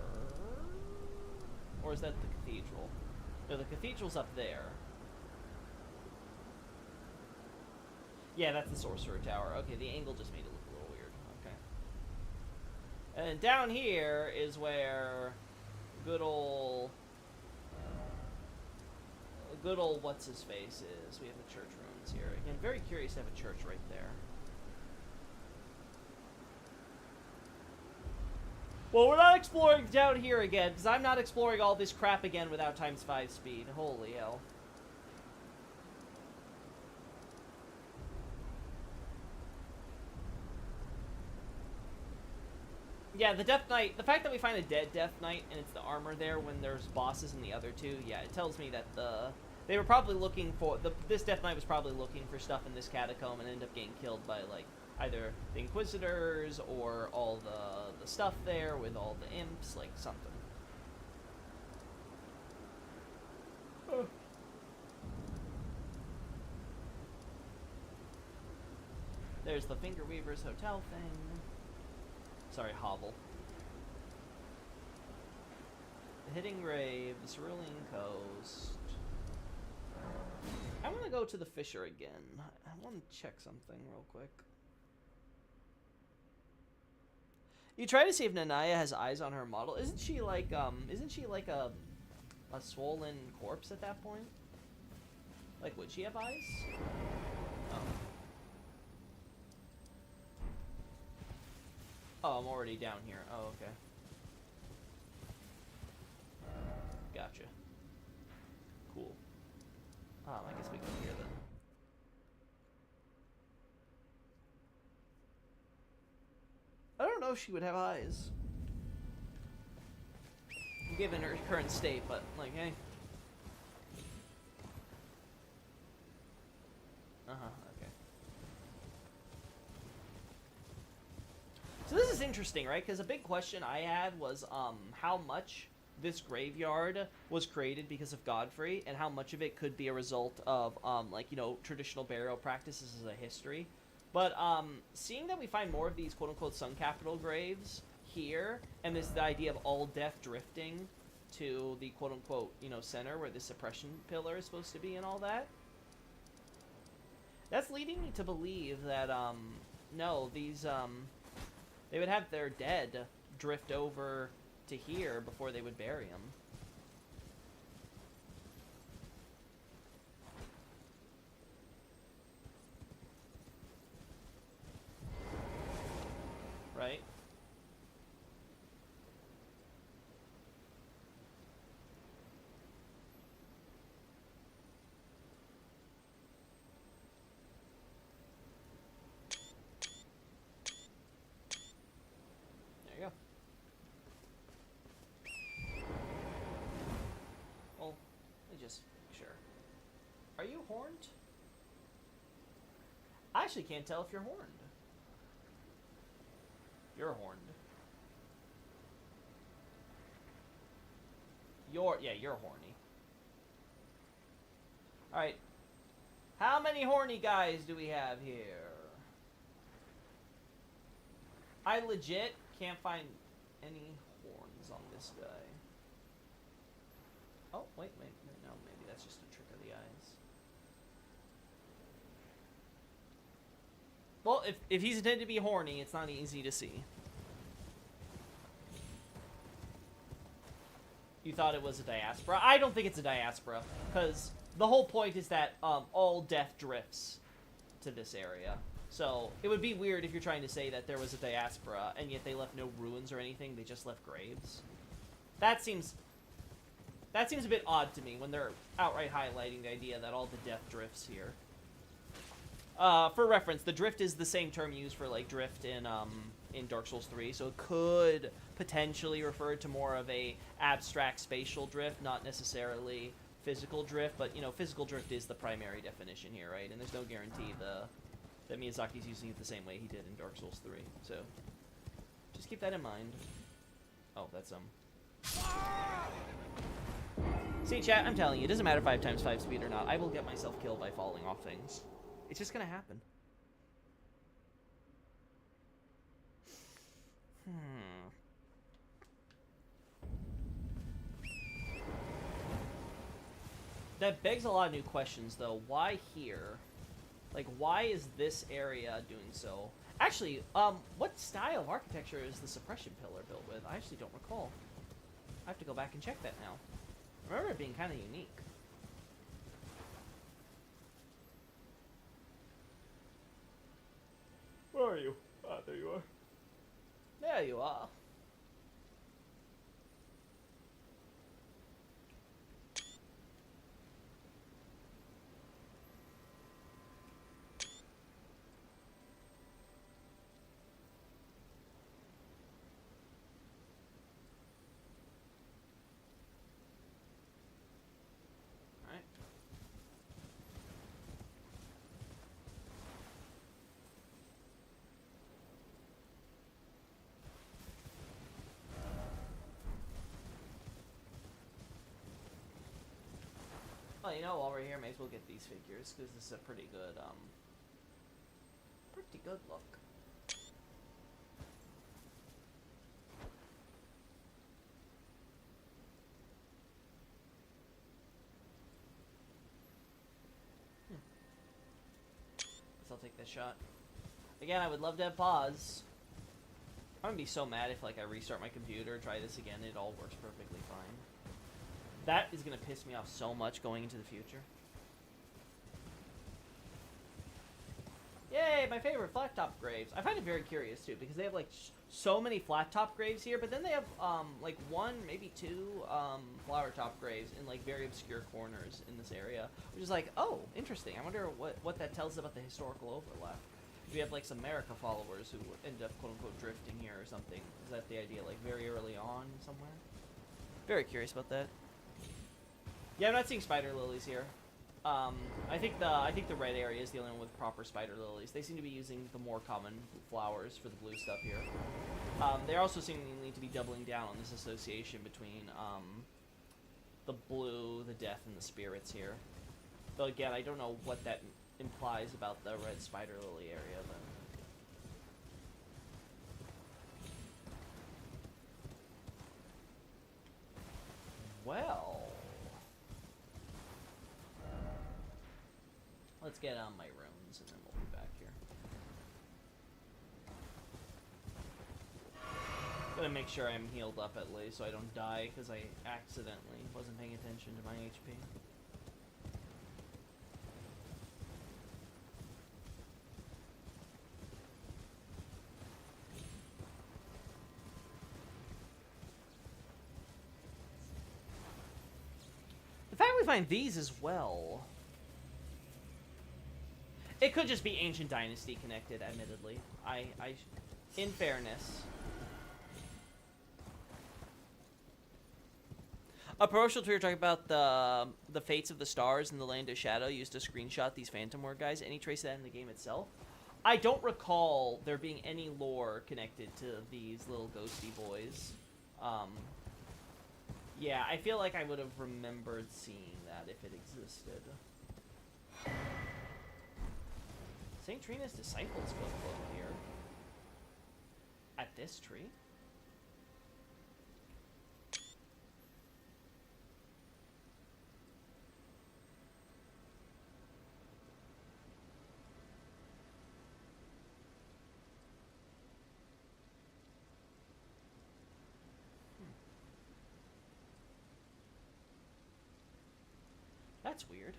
Or is that the cathedral? No, the cathedral's up there. Yeah, that's the Sorcerer Tower. Okay, the angle just made it look a little weird. Okay. And down here is where good old what's-his-face is. We have the church ruins here. Again, very curious to have a church right there. Well, we're not exploring down here again, because I'm not exploring all this crap again without ×5 speed. Holy hell. Yeah, the Death Knight, the fact that we find a dead Death Knight and it's the armor there when there's bosses in the other two, yeah, it tells me that they were probably looking for, this Death Knight was probably looking for stuff in this catacomb and ended up getting killed by, like, either the Inquisitors or all the stuff there with all the imps, like something. Oh. There's the Finger Weaver's Hotel thing. Sorry, hovel. The Hidden Grave, the Cerulean Coast. I want to go to the Fissure again. I want to check something real quick. You try to see if Nanaya has eyes on her model. Isn't she like a swollen corpse at that point? Like, would she have eyes? Oh. Oh, I'm already down here. Oh, okay. Gotcha. Cool. I guess we go here then. I don't know if she would have eyes, given her current state, but, like, hey. Okay. So this is interesting, right? Because a big question I had was, how much this graveyard was created because of Godfrey, and how much of it could be a result of like, you know, traditional burial practices as a history. But seeing that we find more of these quote-unquote Sun Capital graves here, and this the idea of all death drifting to the quote-unquote, you know, center where the suppression pillar is supposed to be and all that, that's leading me to believe that no, these they would have their dead drift over to here before they would bury them. Right? There you go. Well, let me just make sure. Are you horned? I actually can't tell if you're horned. You're horned. Yeah, you're horny. Alright. How many horny guys do we have here? I legit can't find any horns on this guy. Oh, wait, no, maybe that's just a trick of the eyes. Well, if he's intended to be horny, it's not easy to see. You thought it was a diaspora? I don't think it's a diaspora, because the whole point is that all death drifts to this area. So it would be weird if you're trying to say that there was a diaspora, and yet they left no ruins or anything, they just left graves. That seems a bit odd to me when they're outright highlighting the idea that all the death drifts here. For reference, the drift is the same term used for like drift in Dark Souls 3, so it could potentially refer to more of a abstract spatial drift, not necessarily physical drift, but you know, physical drift is the primary definition here, right? And there's no guarantee that Miyazaki's using it the same way he did in Dark Souls 3, so just keep that in mind. Oh, that's See, chat, I'm telling you, it doesn't matter 5x5 speed or not, I will get myself killed by falling off things. It's just gonna happen. That begs a lot of new questions, though. Why here? Like, why is this area doing so? Actually, what style of architecture is the suppression pillar built with? I actually don't recall. I have to go back and check that now. I remember it being kind of unique. Where are you? Ah, there you are. There you are. Alright. Well, you know, while we're here, may as well get these figures, because this is a pretty good look. Guess I'll take this shot. Again, I would love to have pause. I'm gonna be so mad if, like, I restart my computer, try this again, it all works perfectly fine. That is gonna piss me off so much going into the future. Yay, my favorite flat top graves. I find it very curious too, because they have like so many flat top graves here, but then they have like one, maybe two flower top graves in like very obscure corners in this area, which is like, oh, interesting. I wonder what that tells us about the historical overlap. If you have like some America followers who end up quote unquote drifting here or something, is that the idea, like very early on somewhere? Very curious about that. Yeah, I'm not seeing spider lilies here. I think the red area is the only one with proper spider lilies. They seem to be using the more common flowers for the blue stuff here. They also seemingly to be doubling down on this association between the blue, the death, and the spirits here. Though again, I don't know what that implies about the red spider lily area. But well, let's get on my runes and then we'll be back here. Gotta make sure I'm healed up at least so I don't die because I accidentally wasn't paying attention to my HP. The fact we find these as well. It could just be Ancient Dynasty connected, admittedly. In fairness. A promotional tweet talking about the fates of the stars in the Land of Shadow used to screenshot these Phantom War guys. Any trace of that in the game itself? I don't recall there being any lore connected to these little ghosty boys. Yeah, I feel like I would have remembered seeing that if it existed. St. Trina's Disciples book here. At this tree? That's weird.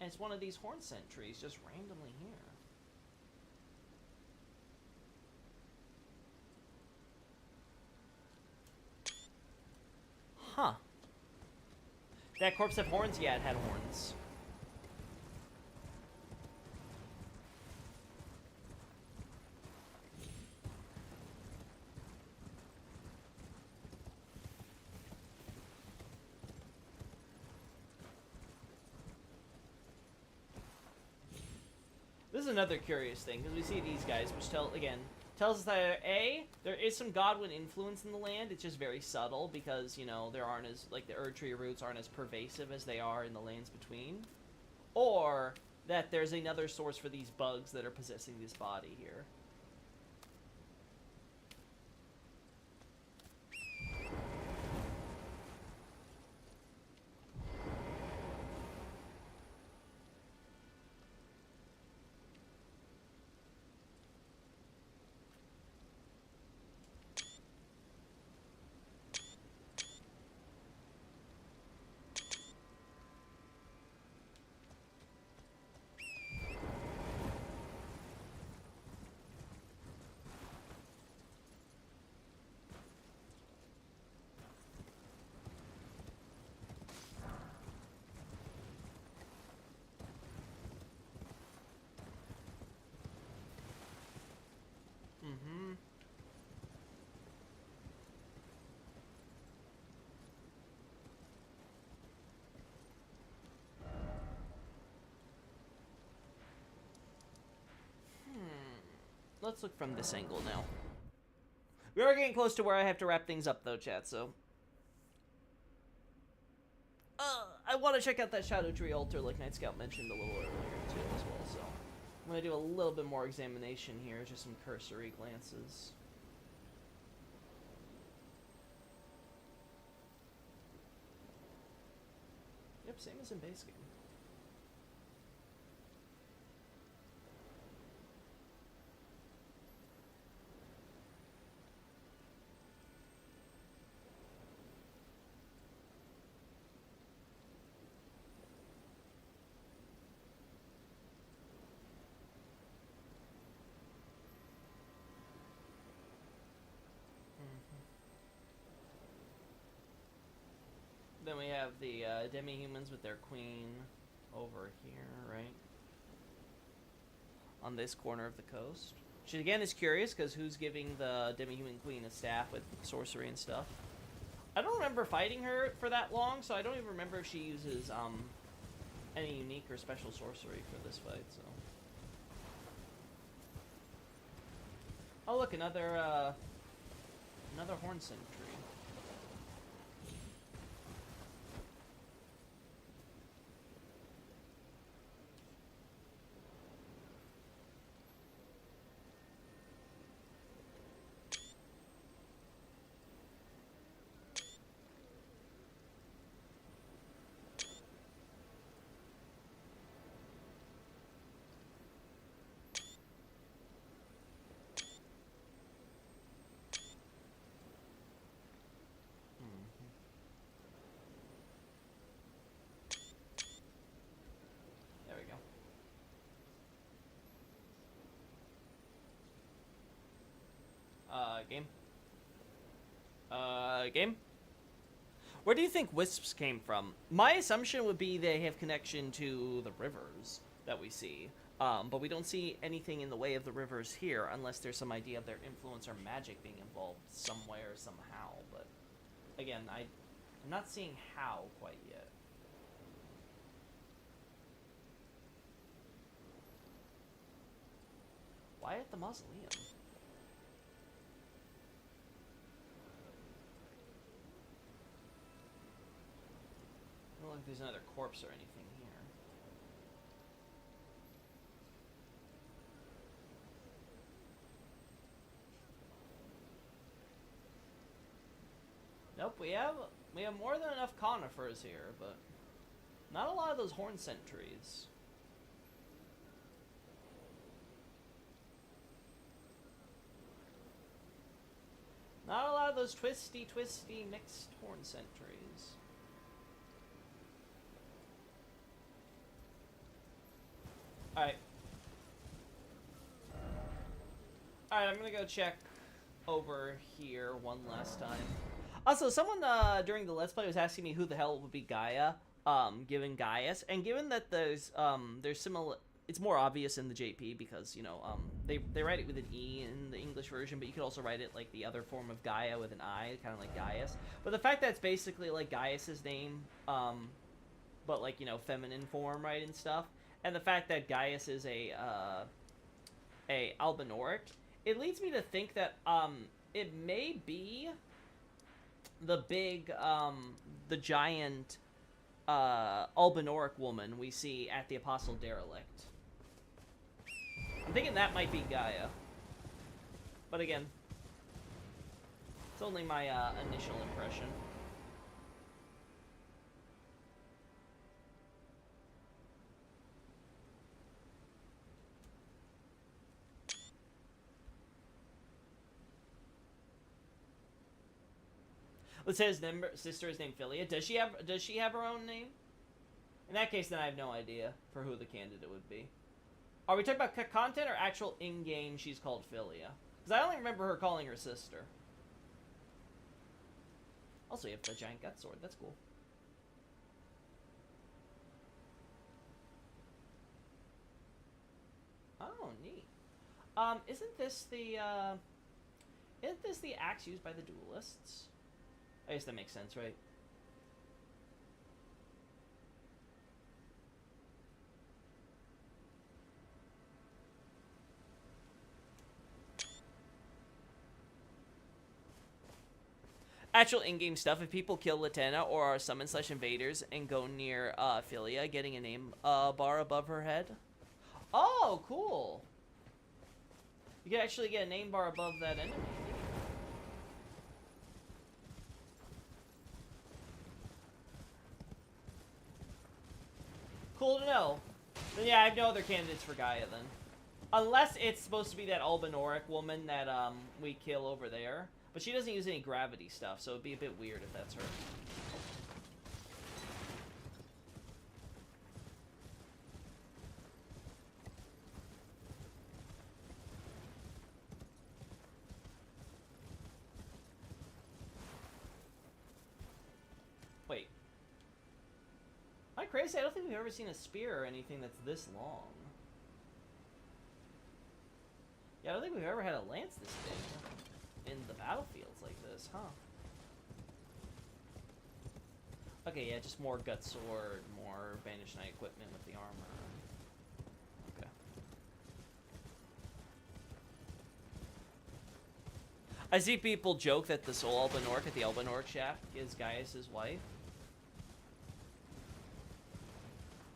And it's one of these horn scent trees just randomly here. Huh. That corpse have horns? Yeah, it had horns. This is another curious thing, because we see these guys, which tells us that A, there is some Godwin influence in the land. It's just very subtle, because, you know, there aren't as, like, the Erdtree roots aren't as pervasive as they are in the lands between. Or that there's another source for these bugs that are possessing this body here. Mm-hmm. Let's look from this angle now. We are getting close to where I have to wrap things up, though, chat, so... I want to check out that Shadow Tree altar like Night Scout mentioned a little earlier, too, as well, so... I'm going to do a little bit more examination here, just some cursory glances. Yep, same as in base game. Then we have the demi-humans with their queen over here, right? On this corner of the coast. Which again is curious, because who's giving the demi-human queen a staff with sorcery and stuff? I don't remember fighting her for that long, so I don't even remember if she uses any unique or special sorcery for this fight, so. Oh look, another horn sentry. There we go. Game. Game? Where do you think wisps came from? My assumption would be they have connection to the rivers that we see. But we don't see anything in the way of the rivers here unless there's some idea of their influence or magic being involved somewhere, somehow. But again, I'm not seeing how quite yet. Why at the mausoleum? I don't look like there's another corpse or anything here. Nope, we have more than enough conifers here, but not a lot of those horn sentries. Not a lot of those twisty mixed horn sentries. Alright. Alright, I'm gonna go check over here one last time. Also, someone during the Let's Play was asking me who the hell would be Gaia, given Gaius, and given that there's similar, it's more obvious in the JP because, you know, they write it with an E in the English version, but you could also write it like the other form of Gaia with an I, kind of like Gaius. But the fact that it's basically like Gaius's name, but like, you know, feminine form, right, and stuff, and the fact that Gaius is a Albinauric, it leads me to think that it may be the big the giant Albinauric woman we see at the Apostle Derelict. I'm thinking that might be Gaia, but again, it's only my initial impression. Let's say his sister is named Philia. Does she have her own name? In that case, then I have no idea for who the candidate would be. Are we talking about content or actual in-game she's called Philia? Because I only remember her calling her sister. Also, you have the giant gut sword. That's cool. Oh, neat. Isn't this the axe used by the duelists? I guess that makes sense, right? Actual in-game stuff, if people kill Latenna or are summon/invaders and go near Philia, getting a name bar above her head. Oh, cool. You can actually get a name bar above that enemy. Cool to know. Then yeah, I have no other candidates for Gaia then. Unless it's supposed to be that Albinauric woman that we kill over there. But she doesn't use any gravity stuff, so it'd be a bit weird if that's her. Wait. Am I crazy? I don't think we've ever seen a spear or anything that's this long. Yeah, I don't think we've ever had a lance this big in the battlefields like this, huh? Okay, yeah, just more gut sword, more Banished Knight equipment with the armor. Okay. I see people joke that the Soul Elben at the Elben shaft is Gaius' wife.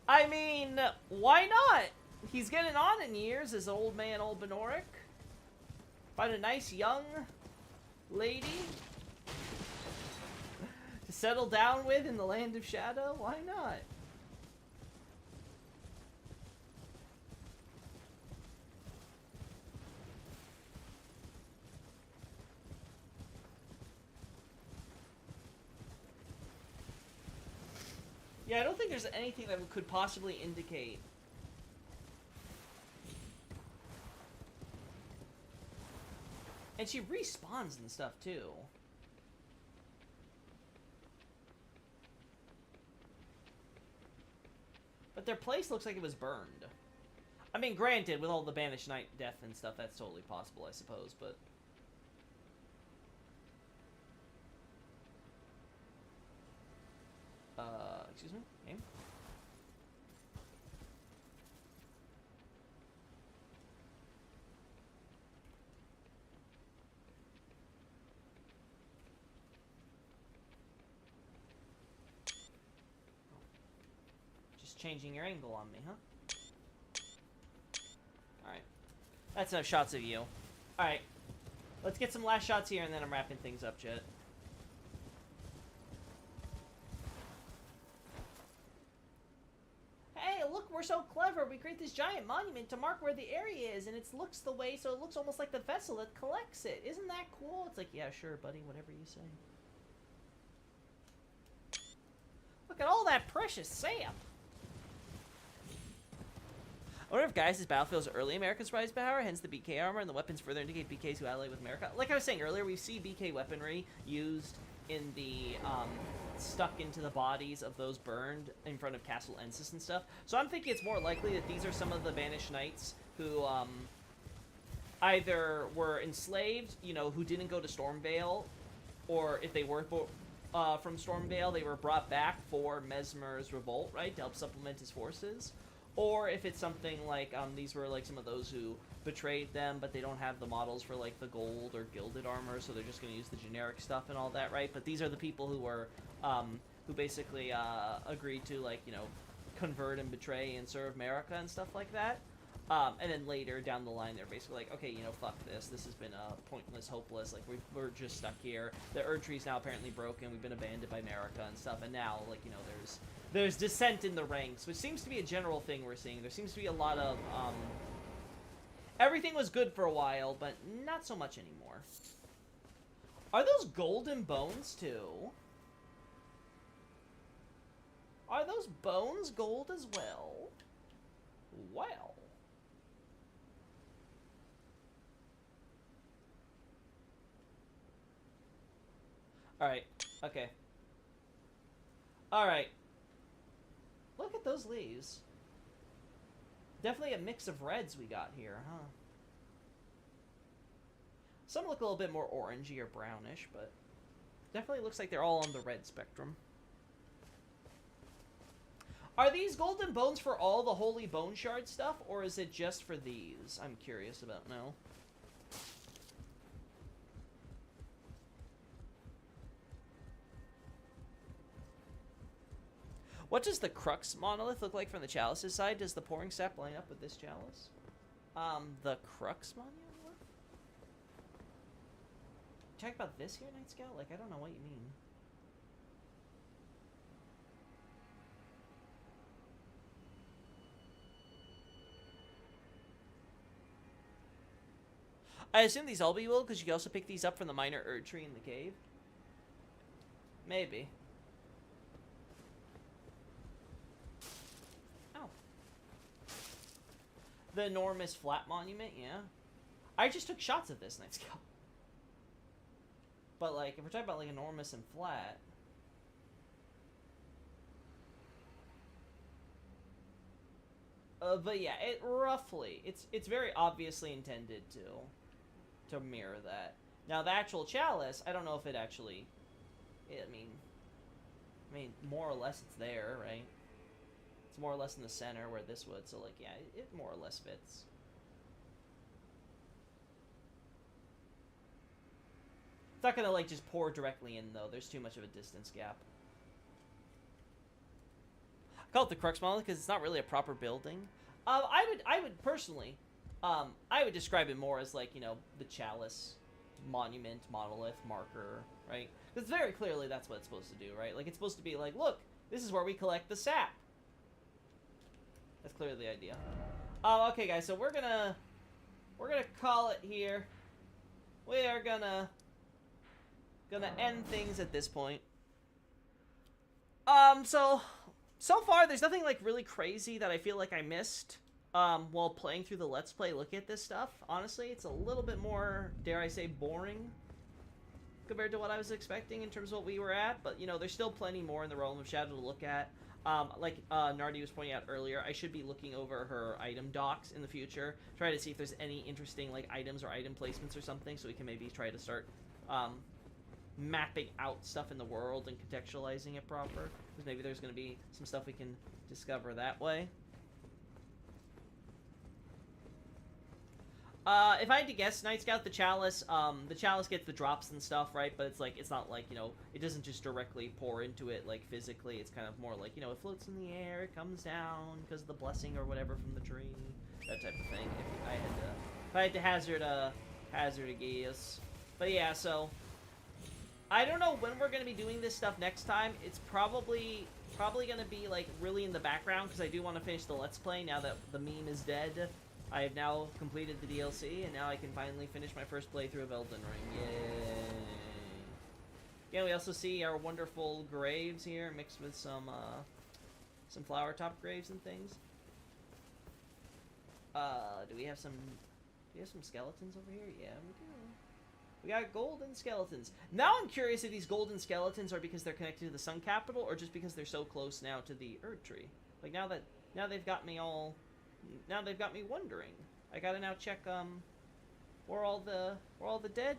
I mean, why not? He's getting on in years as old man Elben. Find a nice young lady to settle down with in the Land of Shadow? Why not? Yeah, I don't think there's anything that could possibly indicate. And she respawns and stuff, too. But their place looks like it was burned. I mean, granted, with all the Banished Knight death and stuff, that's totally possible, I suppose, but... excuse me? Game? Just changing your angle on me, huh? Alright. That's enough shots of you. Alright. Let's get some last shots here, and then I'm wrapping things up, Jet. Hey, look, we're so clever. We create this giant monument to mark where the area is, and it looks the way, so it looks almost like the vessel that collects it. Isn't that cool? It's like, yeah, sure, buddy, whatever you say. Look at all that precious sand. I wonder if Gaius' battlefield is early American surprise power, hence the BK armor, and the weapons further indicate BKs who ally with America. Like I was saying earlier, we see BK weaponry used in the, stuck into the bodies of those burned in front of Castle Ensis and stuff. So I'm thinking it's more likely that these are some of the Banished Knights who, either were enslaved, you know, who didn't go to Stormveil, or if they were from Stormveil, they were brought back for Mesmer's revolt, right, to help supplement his forces. Or if it's something like, these were, like, some of those who betrayed them, but they don't have the models for, like, the gold or gilded armor, so they're just going to use the generic stuff and all that, right? But these are the people who were, who basically, agreed to, like, you know, convert and betray and serve America and stuff like that. And then later down the line, they're basically like, okay, you know, fuck this. This has been, pointless, hopeless. Like, we're just stuck here. The Erdtree's now apparently broken. We've been abandoned by America and stuff. And now, like, you know, there's dissent in the ranks, which seems to be a general thing we're seeing. There seems to be a lot of, everything was good for a while, but not so much anymore. Are those golden bones, too? Are those bones gold as well? Well. Alright, okay. Alright. Look at those leaves. Definitely a mix of reds we got here, huh? Some look a little bit more orangey or brownish, but definitely looks like they're all on the red spectrum. Are these golden bones for all the Holy Bone Shard stuff, or is it just for these? I'm curious about now. What does the Crux monolith look like from the Chalice's side? Does the Pouring Sap line up with this Chalice? The Crux monolith? Talk about this here, Night Scout? Like, I don't know what you mean. I assume these all be will, because you can also pick these up from the minor Erdtree in the cave. Maybe. The enormous flat monument, yeah. I just took shots of this Night Scout. But, like, if we're talking about, like, enormous and flat... but yeah, it roughly... It's very obviously intended to mirror that. Now, the actual Chalice, I don't know if it actually... I mean... I mean, more or less it's there, right? It's more or less in the center where this would, so like, yeah, it more or less fits. It's not gonna like just pour directly in though. There's too much of a distance gap. I call it the Crux Monolith because it's not really a proper building. I would personally, I would describe it more as like, you know, the Chalice, monument, monolith, marker, right? Because very clearly that's what it's supposed to do, right? Like it's supposed to be like, look, this is where we collect the sap. That's clearly the idea. Okay, guys, so we're gonna call it here. We are gonna end things at this point. So far there's nothing like really crazy that I feel like I missed while playing through the Let's Play looking at this stuff. Honestly, it's a little bit more, dare I say, boring compared to what I was expecting in terms of what we were at, but you know, there's still plenty more in the Realm of Shadow to look at. Like Nardi was pointing out earlier, I should be looking over her item docs in the future, try to see if there's any interesting like items or item placements or something, so we can maybe try to start mapping out stuff in the world and contextualizing it proper, because maybe there's going to be some stuff we can discover that way. If I had to guess, Night Scout, the Chalice gets the drops and stuff, right? But it's like, it's not like, you know, it doesn't just directly pour into it, like, physically. It's kind of more like, you know, it floats in the air, it comes down because of the blessing or whatever from the tree. That type of thing, if I had to hazard a guess. But yeah, so I don't know when we're going to be doing this stuff next time. It's probably going to be, like, really in the background, because I do want to finish the Let's Play now that the meme is dead. I have now completed the DLC, and now I can finally finish my first playthrough of Elden Ring. Yay! Yeah, we also see our wonderful graves here, mixed with some flower top graves and things. Do we have some skeletons over here? Yeah, we do. We got golden skeletons. Now I'm curious if these golden skeletons are because they're connected to the Sun Capital, or just because they're so close now to the Erd Tree. Like now they've got me all. Now they've got me wondering. I gotta now check where all the dead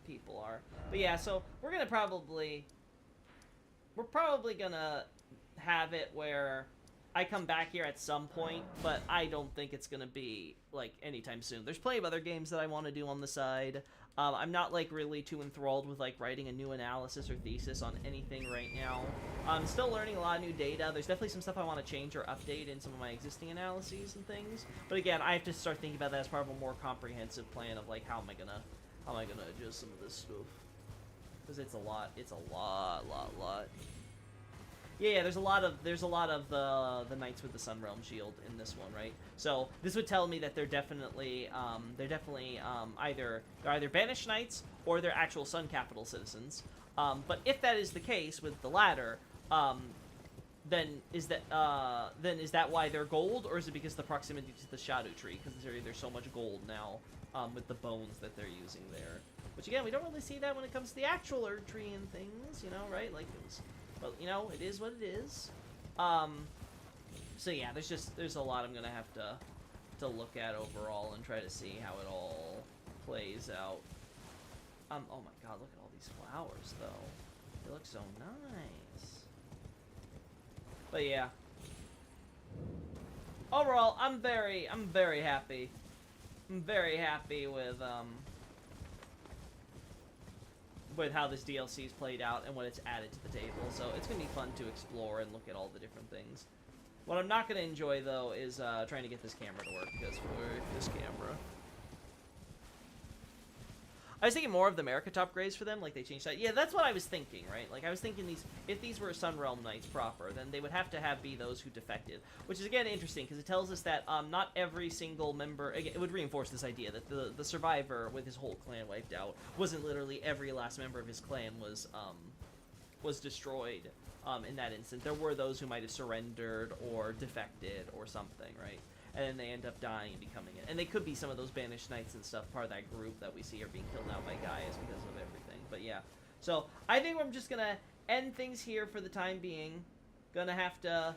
people are. But yeah, so we're probably gonna have it where I come back here at some point, but I don't think it's gonna be like anytime soon. There's plenty of other games that I want to do on the side. I'm not like really too enthralled with like writing a new analysis or thesis on anything right now. I'm still learning a lot of new data. There's definitely some stuff I want to change or update in some of my existing analyses and things. But again, I have to start thinking about that as part of a more comprehensive plan of like how am I gonna adjust some of this stuff, because it's a lot. It's a lot. Yeah, there's a lot of the Knights with the Sun Realm Shield in this one, right? So this would tell me that they're definitely either banished knights or they're actual Sun Capital citizens. But if that is the case with the latter, then is that why they're gold, or is it because of the proximity to the Shadow Tree? Because there's so much gold now with the bones that they're using there. Which again, we don't really see that when it comes to the actual Erd Tree and things, you know, right? Like it was. But, you know, it is what it is. So yeah, there's a lot I'm gonna have to look at overall and try to see how it all plays out. Oh my god, look at all these flowers though. They look so nice. But yeah. Overall, I'm very happy. I'm very happy with how this DLC's played out and what it's added to the table. So it's going to be fun to explore and look at all the different things. What I'm not going to enjoy, though, is trying to get this camera to work, because this camera. I was thinking more of the America top grades for them, like they changed that. Yeah, that's what I was thinking, right? Like I was thinking if these were Sun Realm Knights proper, then they would have to be those who defected. Which is again interesting because it tells us that not every single member. Again, it would reinforce this idea that the survivor with his whole clan wiped out wasn't literally every last member of his clan was destroyed. In that instant, there were those who might have surrendered or defected or something, right? And then they end up dying and becoming it. And they could be some of those banished knights and stuff, part of that group that we see are being killed out by Gaius because of everything. But yeah. So, I think I'm just gonna end things here for the time being. Gonna have to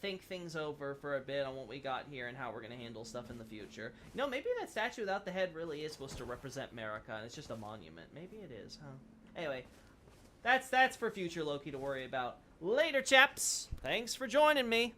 think things over for a bit on what we got here and how we're gonna handle stuff in the future. You know, maybe that statue without the head really is supposed to represent America, and it's just a monument. Maybe it is, huh? Anyway. That's for future Loki to worry about. Later, chaps. Thanks for joining me.